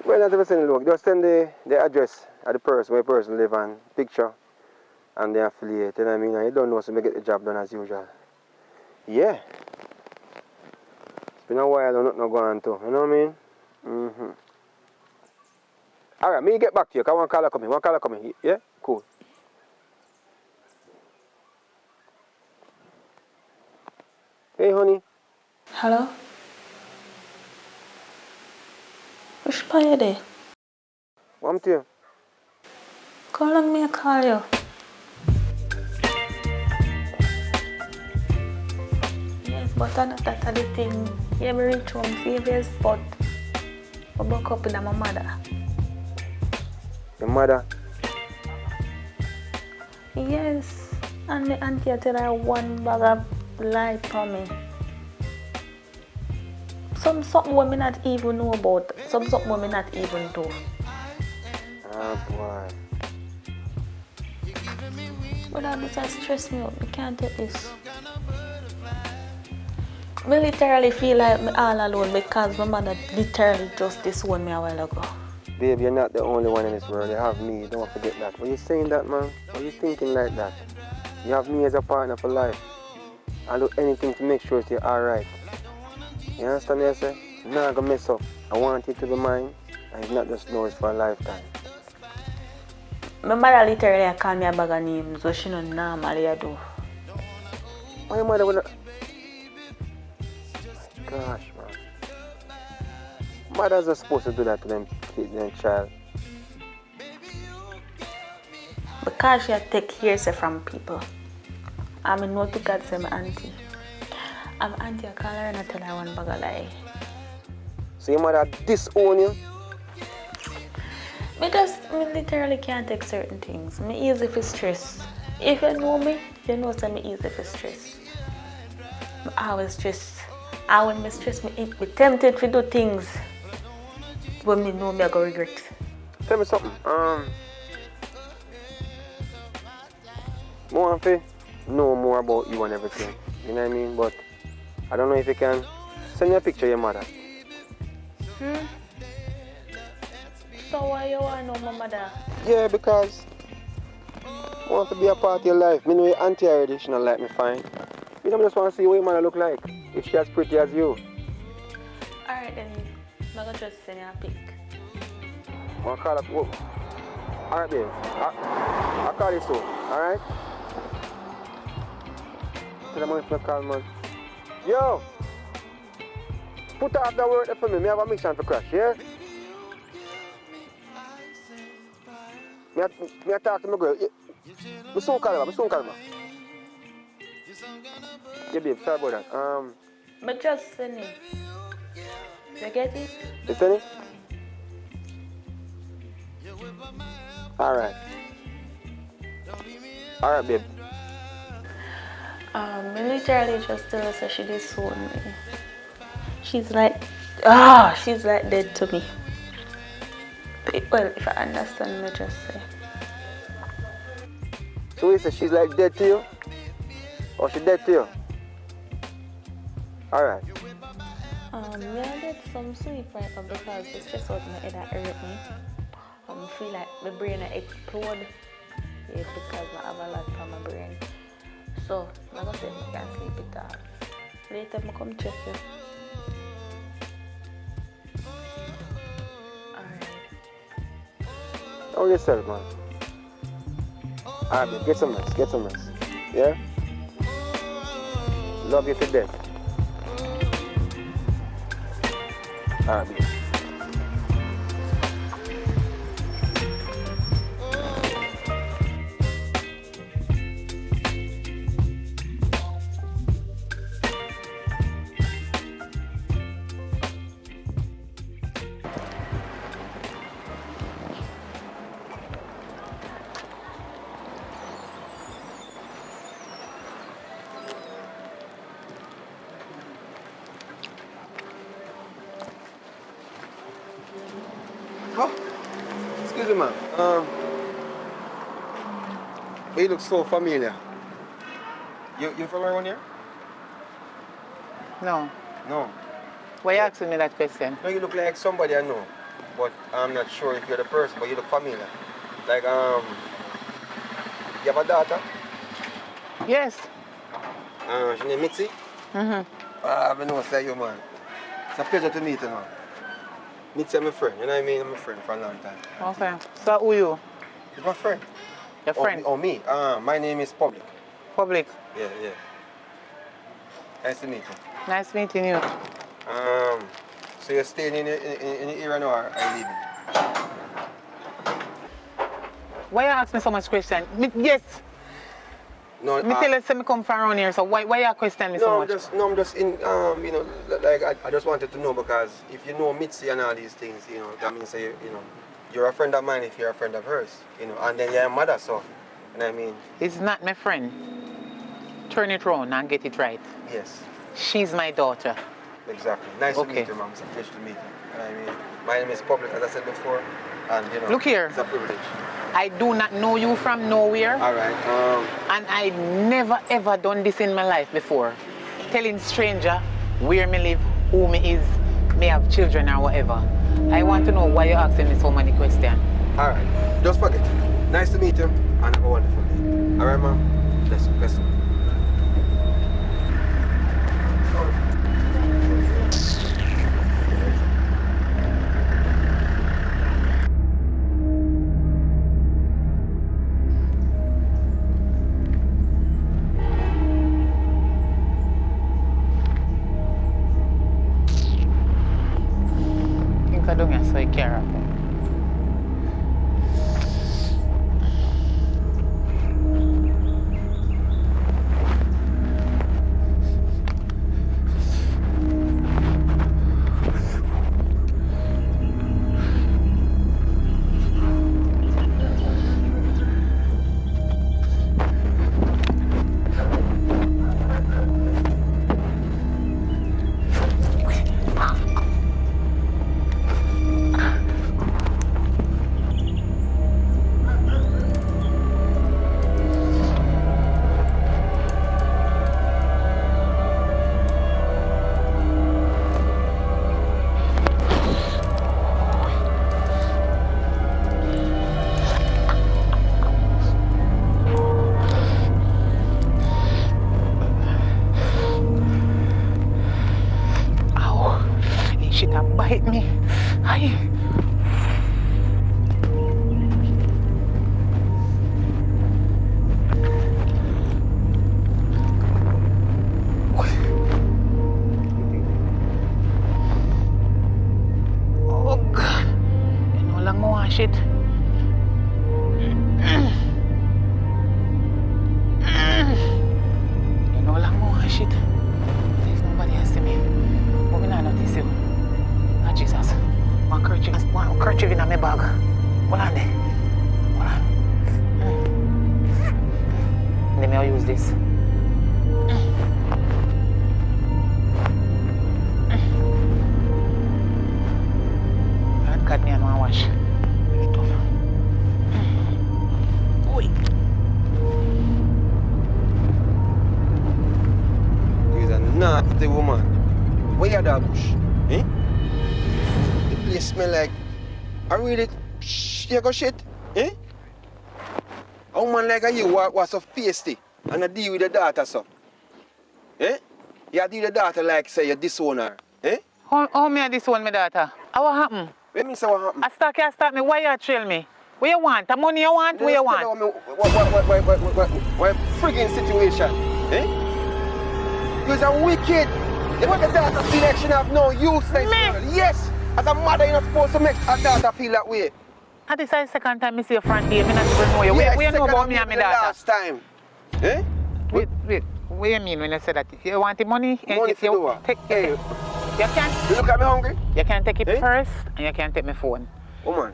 Well, not even send the location. Just send the address of the person, where the person live and picture. And the affiliate, you know what I mean? And you don't know, so we get the job done as usual. Yeah. It's been a while, I'm not going on too, you know what I mean? Alright, me get back to you, because one caller coming. Yeah? Cool. Hey, honey. Hello? Which part you there? What am to you? How long may I call you? Yes, but I'm not that the thing. You me reach home, see if there's spot. I buck up with my mother. Your mother? Yes. And my auntie tell her one bag of lie for me. Something we not even know about. Something we not even do. Oh boy. But that just stress me out. I can't take this. I literally feel like I'm all alone because my mother literally just disowned me a while ago. Babe, you're not the only one in this world. You have me. Don't forget that. Why you saying that, man? Why you thinking like that? You have me as a partner for life. I'll do anything to make sure you're alright. You understand me, I say? I'm not gonna mess up. I want it to be mine, and it's not just know it's for a lifetime. My mother literally called me a bag of names, so she don't normally do. Why your mother would not... Gosh, man. Mothers are supposed to do that to them child. Because she take care from people. I mean, not because I'm auntie. I'm auntie, I call her and I tell her one bag of lie. So your mother disown you? Me literally can't take certain things. Me easy for stress. If you know me, you know that me easy for stress. I always stress. And when me stress, me tempted to do things. But me know me I go regret. Tell me something. More to know more about you and everything. You know what I mean? But I don't know if you can send me a picture of your mother. So why you want to know my mother? Yeah, because I want to be a part of your life. Me know your auntie already, she not like me fine. You know, I just want to see what your mother look like. If she as pretty as you. Alright then, I'm going to just send you a pic. I'll call up. Whoa. Alright, babe. I'll call you soon. Alright? Tell them if you call, man. Yo! Put off the work there for me. Me have a mission for crash, yeah? Me talk to my girl. Me soon call her. Yeah, babe, sorry about that. But just send it. You get it? You send it? Alright. Alright, babe. Me literally just tell her so she did so me. She's like dead to me. Well, if I understand me, just say. So you say she's like dead to you? Or she dead to you? Alright. Me I get some sleep right now because the stress out my head that hurt me. I feel like my brain will explode. Yeah, because I have a lot on my brain. So, I'm going to say I can't sleep it off. Later, I come check you. Alright. How yourself, man? Alright, babe, get some rest. Yeah? Love you to death. Alright, babe. Oh, excuse me, man. You look so familiar. You from around here? No. No. Why you asking me that question? No, you look like somebody I know, but I'm not sure if you're the person, but you look familiar. Like, you have a daughter? Yes. She named Mitzi? I know say you, man. It's a pleasure to meet you, man. Mitzi, I'm a friend, you know what I mean? I'm a friend for a long time. Okay. So who you? It's my friend. Your friend? Me. My name is Public. Public. Yeah. Nice to meet you. Nice meeting you. So you're staying in the area now, or are you leaving? Why you ask me so much question? Yes. No, Me tell you say me come from around here, so why you question me so much? I'm just in, you know, like I just wanted to know because if you know Mitzi and all these things, you know, that means that you know, you're a friend of mine if you're a friend of hers, you know, and then you're a mother, so, you know what I mean? It's not my friend. Turn it round and get it right. Yes. She's my daughter. Exactly. Nice to Okay. meet you, ma'am. It's a pleasure to meet you. You know what I mean? My name is Public, as I said before, and you know, Look here. it's a privilege. I do not know you from nowhere. All right. And I've never ever done this in my life before. Telling stranger where me live, who me is, may have children or whatever. I want to know why you're asking me so many questions. All right. Just forget it. Nice to meet you, and have a wonderful day. All right, ma'am? Bless you. Bless you. Think I don't so I care about. wash it. You know, long more wash it. If nobody has seen me, but me not notice you. Ah, Jesus. One kerchief in my bag. Hold on there. Hold on. Let me use this. God, me and wash. It over. Oi. You're a nasty woman. Where you that bush? Eh? The place smell like I really you go shit. Eh? A woman like you was so feisty and I deal with the daughter so. Eh? You deal with the daughter like say you disown her. Eh? How me disown my daughter? How what happened? What mean say what happened? I can't start me. Why you trail me? What you want? The money you want? What you want? What friggin' situation? Eh? You're a wicked. You want the daughter feel like she have no use like girl. Yes. As a mother, you're not supposed to make a daughter feel that way. And this is the second time I see your friend here. I not even know you. Yes, What you know about me and my daughter? Last time. Eh? Wait. What do you mean when you say that? You want the money? Money for what? Hey. You can't. You look at me hungry? You can take it purse and you can take my phone. Woman.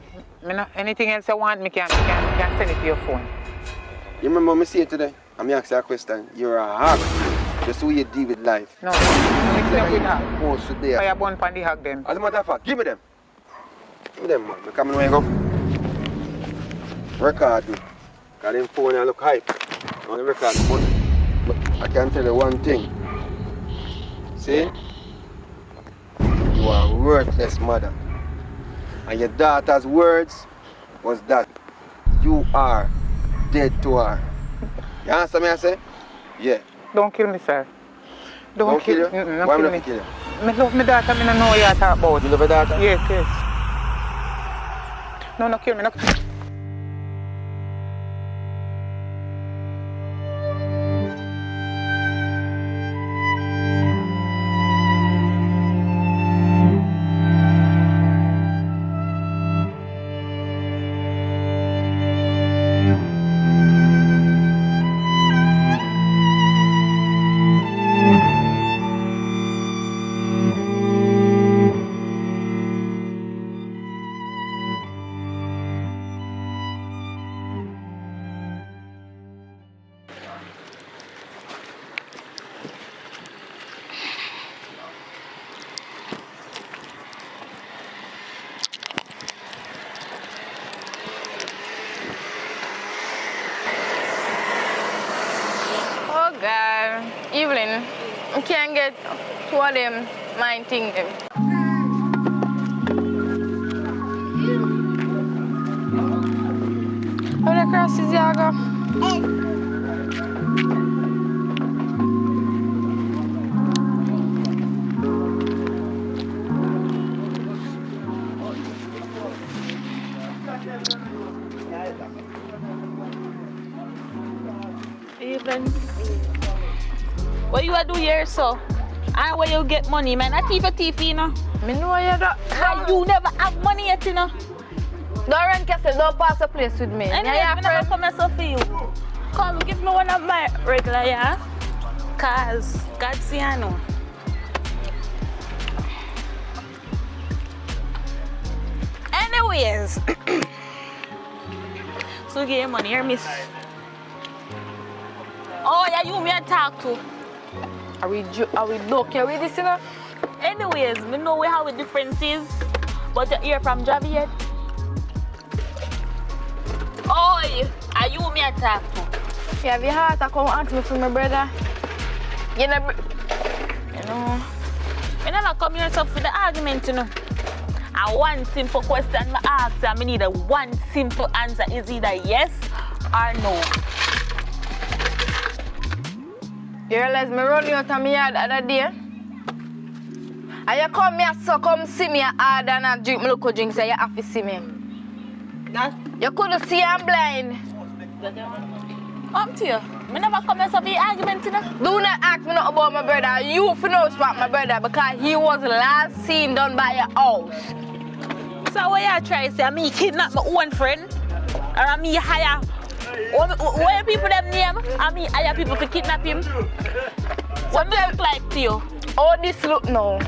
Anything else you want, me can send it to your phone. You remember me say today? I'm asking you a question. You're a hog. Just the way you deal with life. No, mix them with hog. Most today. Fire burn pan the hog then. As a matter of fact, give me them. Give me them, man. I come in when you go. Record me. Because them phone I look hype. I want to record the money. But I can tell you one thing. See? You are a worthless mother. And your daughter's words was that you are dead to her. You understand me I say? Yeah. Don't kill me, sir. Don't kill you? Don't Why kill am I me. not kill you? I love my daughter, I don't know what you're talking about. You love your daughter? Yes. No, kill me. No. Oh God, Evelyn, I can't get two of them mind thing them. How the crosses you go? Evelyn, what you do here, so? And where you get money, man? I thief, you know. Me know you don't. And you never have money yet, you know. Don't run castle, don't pass the place with me. Anyway, Yeah, I'm never come so for you. Come, give me one of my regular, yeah? Cause God see I know. Anyways, so give you money, here, miss. Oh, yeah, you me a talk to. Are we lucky with this, you know? Anyways, me know we have a differences, but you hear from Javi yet? Oh, are you me a talk to? You have your heart to come ask me for my brother. You know, I never come here so for the argument, you know. And one simple question I ask, and I need a one simple answer is either yes or no. you realize me run you out of my yard the other day? And you come here so come see me hard and I drink my local drink so you have to see me. You couldn't see I'm blind. Come to you. I never come here so for the argument, you know. Do not ask me nothing about my brother. You know about my brother because he was last seen done by your house. So what you try to say? Me kidnap my own friend? Or me hire? What people them name? I me hire people to kidnap him? What do look like to you? How this look now?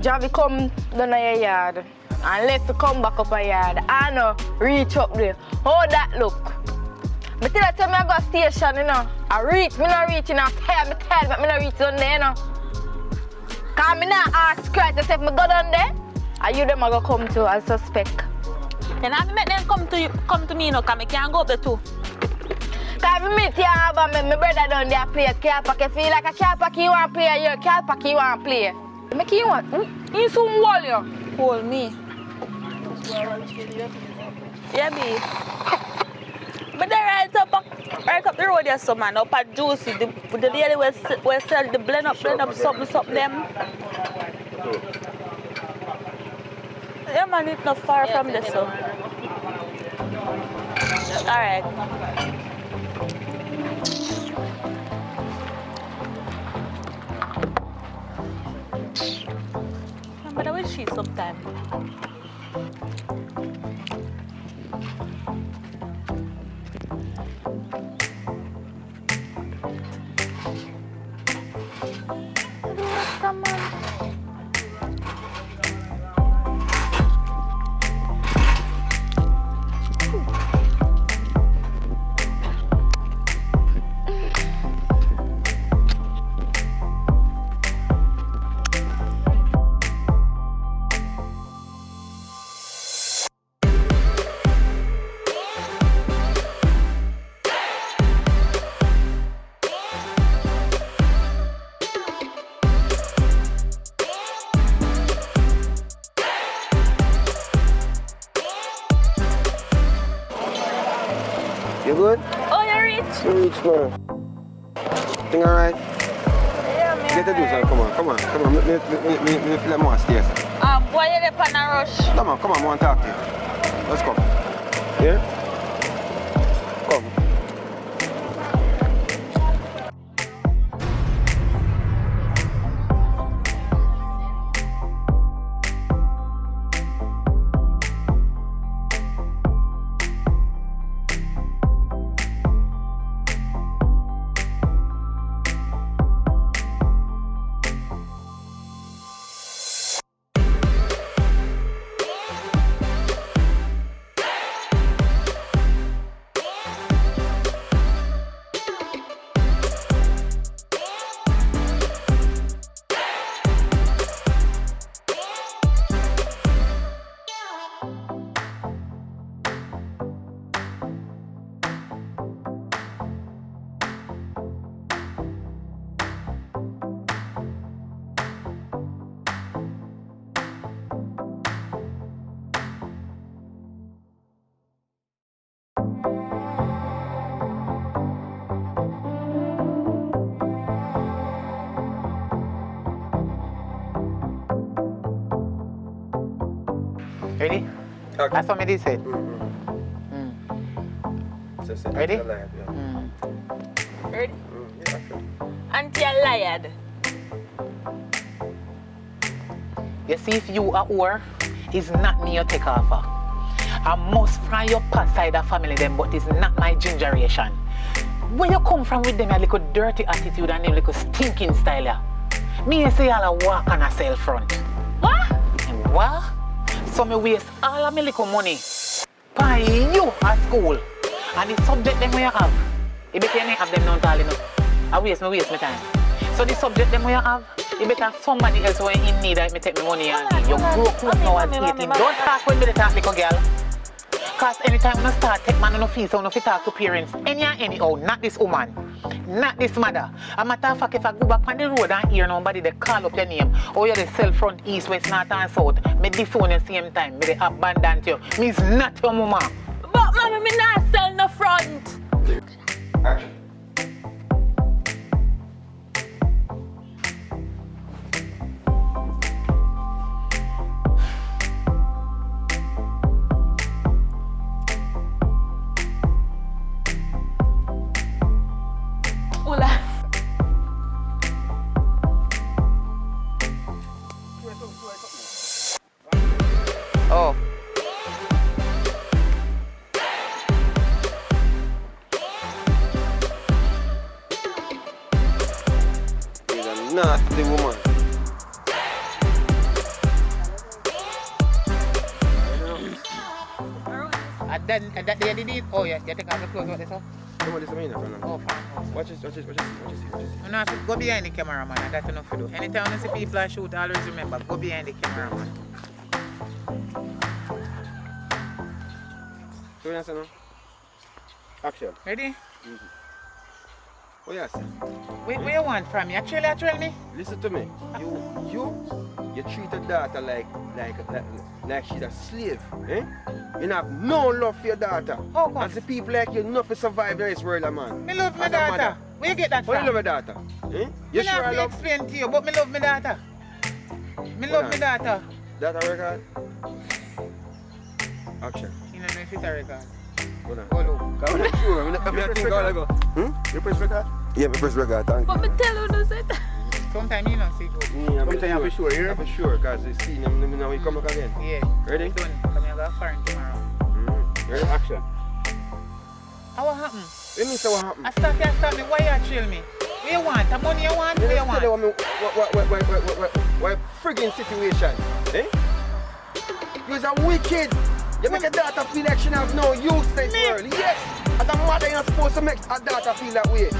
Javi come down your yard and left to come back up a yard. I know, reach up there. How that look? But till I tell me I go station, you know. I reach, me not reaching, I'm tired, but me not reach down there, you know. Cause me not ask Christ if me go down there, and you them I go come to as suspect. And I make them come to me, you know, cause me can't go up there too. Cause if me meet you have my brother down there play car park, you feel like a car park you want to play, your car park you want to play. Make you want, you soon wall you. Hold me. Yeah, me. But they right up the road there, so man, up at Juicy, the lady will sell the blend up something them. Yeah man, it's not far from this so. Alright. But I will see sometime. You good? Oh, you reach? You reach, man. Thing alright? Yeah, man. Get to do something. Come on. Me feel like more stairs. Boy, you're up on a rush. Come on, I want to talk to you. Let's go. Yeah? Come. Ready? Okay. That's what me did say. Ready? Ready? Auntie, you lied. You see, if you are whore, it's not me you take off her. I must fry your past side of family them, but it's not my gingeration. Where you come from with them, a little dirty attitude and a little stinking style, yeah? Me you say y'all walk on a sell front. What? And what? So me waste all of my little money by you at school. And the subject them where you have, you better not have them non tall enough. I waste my time. So the subject them where you have, you better have somebody else when in need that me take my money and you broke out now as 18. Don't talk when me talk little girl. Cause anytime when I start take man on the fees, I don't talk to parents. Anyhow, not this woman. Not this mother. A matter of fact, if I go back on the road and hear nobody, they call up your name. Or you're the cell front, east, west, north and south. Me disown at the same time. Me they abandon you. Me's not your mama. But mommy, me not sell no front. Action. Oh, nasty woman. That they did it. Oh, yes, you take off the clothes. What this up? Come on, this is me now. Oh, fine. Watch this. You know, go behind the camera, man. That's enough to do. Anytime you see people I shoot, always remember, go behind the camera, man. So you answer now? Action. Ready? What you say? What you want from me? You trail me? Listen to me. You treat a daughter like she's a slave. Eh? You have no love for your daughter. How come? As the people like you, not to survive in this world, man. Me love my As a daughter. mother. Where you get that How from? you love your daughter? Eh? You You sure I have to love explain to you, but me love my daughter. Me love my daughter. daughter record? Action. You know if it's a record. Hold on. Go look. Come on, sure. I think I'll go. You press record? Yeah, me press record. Thank you. But me tell you no say that. Sometimes you don't see good. Sometimes I'm for sure, I'm for sure, because you see them, you know, we come back again. Yeah. Ready? Done. Come here, go foreign tomorrow. Ready? Action. How what happened? Let me say what happened. I stop me. Why you trail me? What you want? The money you want? What you want? Tell you what friggin' situation, eh? You're a wicked. You make a daughter feel like she have no use in this world. Yes. As a mother, you're supposed to make a daughter feel that way.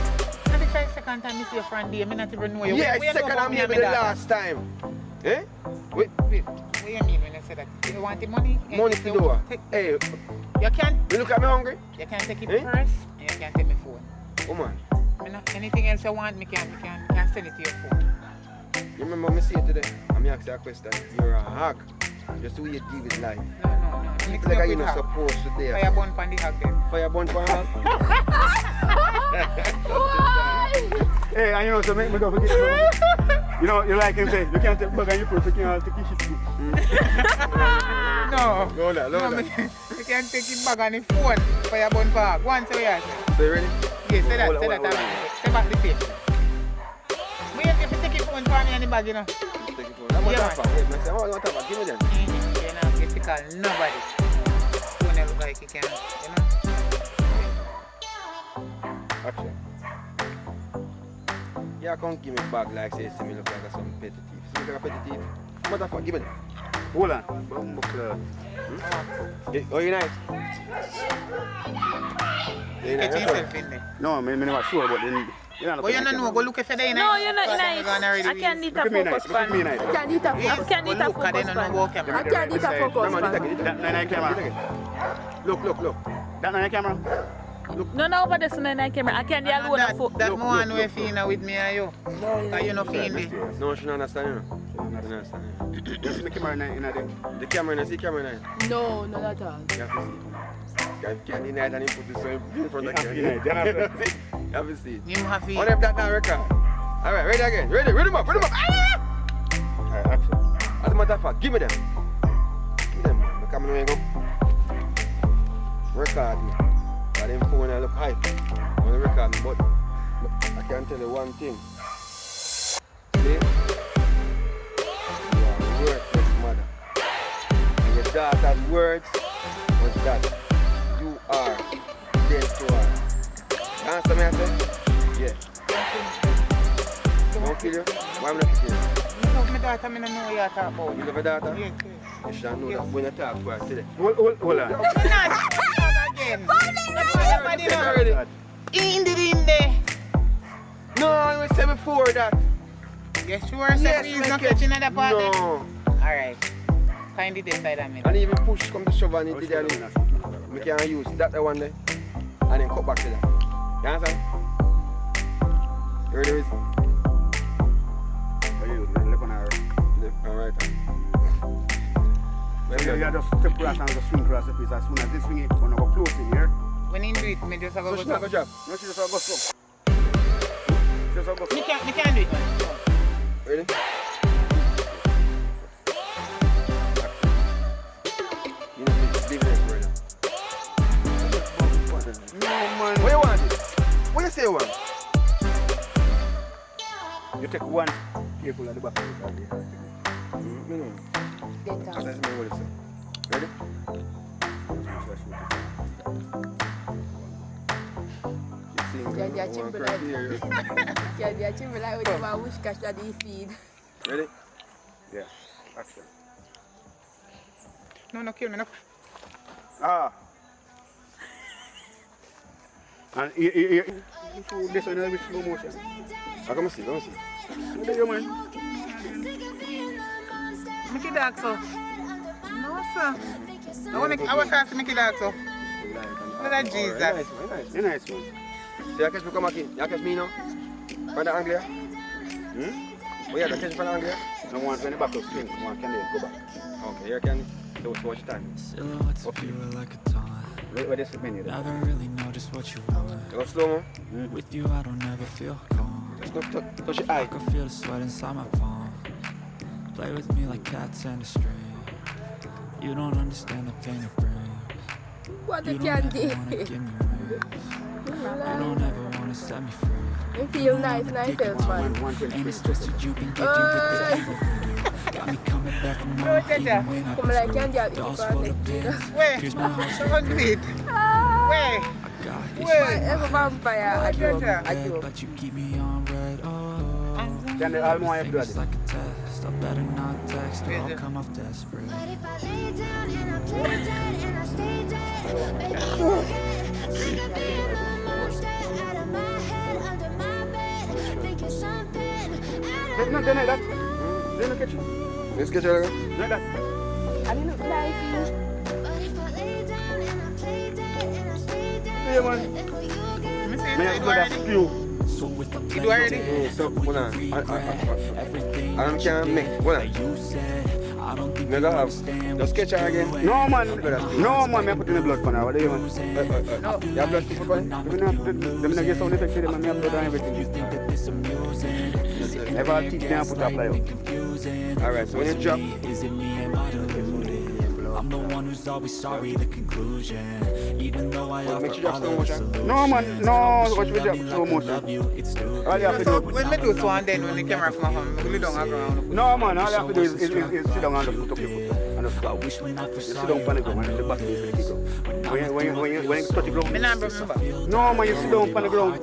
Let me try second time you see your friend there. I not even know you. Yeah, What you know second about and me and maybe my the daughter? last time. Eh? Wait. What you mean when you say that? You want the money? Money to do what? Hey, You can't. you look at me hungry? You can't take your Eh? purse and you can't take my phone. Woman, Anything else you want, me can send it to your phone. you remember me say it today? I'm asking you a question. You're a hog. Just the way you deal with life. No. Mix Like it up you're with not hog. supposed to do. Fire burn pan the hog then. Fire burn for hog? Hey, and you know, so make me go forget. You know, you like him say, you can't take bug and you put it in take shit too. No. Go there, No, you can't take it back on the phone. Fire burn for hog. Go on, say what you say. So you ready? Yeah, say that, Hold on, say that. hold on. Say back the tape. Wait, if you take your phone for me in the bag, you know. Take it for I'm Yeah, on top. Wait, man, say, I'm on top. Give me them. You know, get to call nobody. Phone never like you can, you know. Action. Yeah, come give me back like say, see me look like some petty thief. See me like a petty thief? Motherfucker, give me them. Hold on. Oh, you nice? You Get nice? yourself in there. No, I'm not sure, but then you know. But you don't know, go look if you're there. No, you're not nice. I can't need a focus pan. Me nice. I can't need a focus pan. I can't need a focus Remember, pan. That nine camera. Look. That nine camera. No, over this nine camera. I can't alone a foot. That no one way feeling with me and you. Because you not feeling me. No, she don't understand, you know. She don't understand. You see the camera in there. The camera, you see camera now? No, not at all. You have to see. You can't deny it and he put this in front of the You camera. You have to see it. You have What to. if that not record? Alright, ready again. Ready them up. Ah! Alright, action. As a matter of fact, give me them. Give me them, man. The camera ain't go. Record me. But them phone I look hype. I want to record me, but I can tell you one thing. See? You are a worthless mother. And your daughter's words was that you are dead to her. You understand me, I say? Yeah. Don't kill you? Why am I not kill you? I love my daughter, I don't know what you're talking about. You love a daughter? Yes. You should know that when you talk to her today. Hold on. Not again. That's why everybody know. Already? In the. No, you said before that. You sure? So Yes, please make not it. catch another part. No. Alright. Kindly decide on me. And even push come to shove and it did and we can use that the one there and then cut back to that. You understand? You ready with Alright. You just step across and just swing across the piece. As soon as this swing it, when I go close in here, When you do it, me just have So a she not go. go drop. no, she just go slow. Just go slow. Me can't do it. Ready? You know, leave this right now. No, man. What you want it? What you say you want? You take one. Careful at the back of the car. That's what you say. Ready? You see him Can you chimble like can you chimble like with my wish cash that he feed? Ready? Yeah. Action. No, kill me, no. Ah. And you this one with slow motion. I come see, come see. What do you man? Mickey dog, so. No, sir. I want to Mickey dog, so. Look at Jesus. Nice man. See, you catch me come back in. You catch me now? From the angle here? Oh yeah, catch me from the angle here? No one when the back of swing, one can go back. Okay, here can so watch the time. Silhouettes of you are like a taunt. Where this menu? Never really know just what you want. You go slow mo. With you, I don't ever feel calm. Just go touch your I eye. can feel the sweat inside my palm. Play with me like cats and a string. You don't understand the pain it brings. What You a don't ever candy. wanna give me wings. You don't ever wanna set me free. You feel nice and I feel fun. And it's twisted, you've been gifted with the evil voodoo. Got me coming back for more, even when I Come like candy out dolls in full the of pins. Where? Here's my heart, Don't do it. Where? I got it. Ever vampire, I do. But you keep me on red, oh. Then the almost have to do It's it. like a test, I better not text or I'll come off desperate. But if I lay down and I play dead and I stay dead, baby, you get sick of being the monster out of my head, under my bed, thinking something out of Then like that. Then catch you. Let's get you again. Like that. I look like you. But if I lay down and I play dead and I stay dead, Yeah, man. baby, you Me get see May I it go that already. few. So if I You do already? So, hold on. everything I can't make. Hold on. you said, I don't think Nigga have. Just catch her again. No man. No man, me put in the blood for now. What do you want? No. You have blood people going? Them not get sound effects, them have blood and everything. this amusing. Never teach them put up like Alright, so when you drop, Is it me, am I deluded? I'm the one who's always sorry, the conclusion. Even though I make offer sure you drop all slow of the motion. solutions. No man, no, watch me drop Love slow you, motion. love you, it's stupid. All you have to So do. when me do so and then when the camera come up, we don't have ground. No man, all you have to do is sit down and just put up your foot. And just I stop. wish when I first You saw sit down you, on the ground and the back is the kick up. When you touch the Me ground. not remember. No man, you sit down on the ground.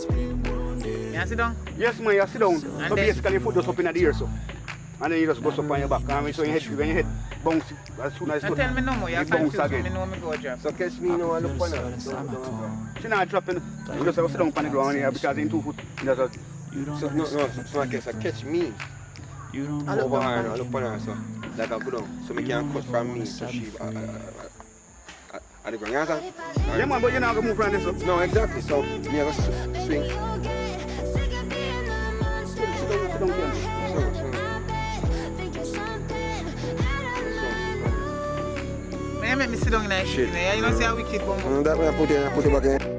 You sit down? Yes man, you sit down. So then? basically your foot just up in the air so. And then you just go up on your back. And so when your head bounce, as soon as Don't tell me no more. You it can't bounce me again. know me go drop. so catch me now and look for her. She not dropping. You just sit down on the ground here because in 2 foot. That's a, So no, so I catch me over her and I look for her. So like I go down. So me can cut from me. So she at the ground. You understand? yeah man, but you're not going to move around this up. No, exactly. So me I go swing. sick of being the monster Sit down here. So, thinking something out of Me make me sit down in that shit. You know see how wicked one. that way I put it back in.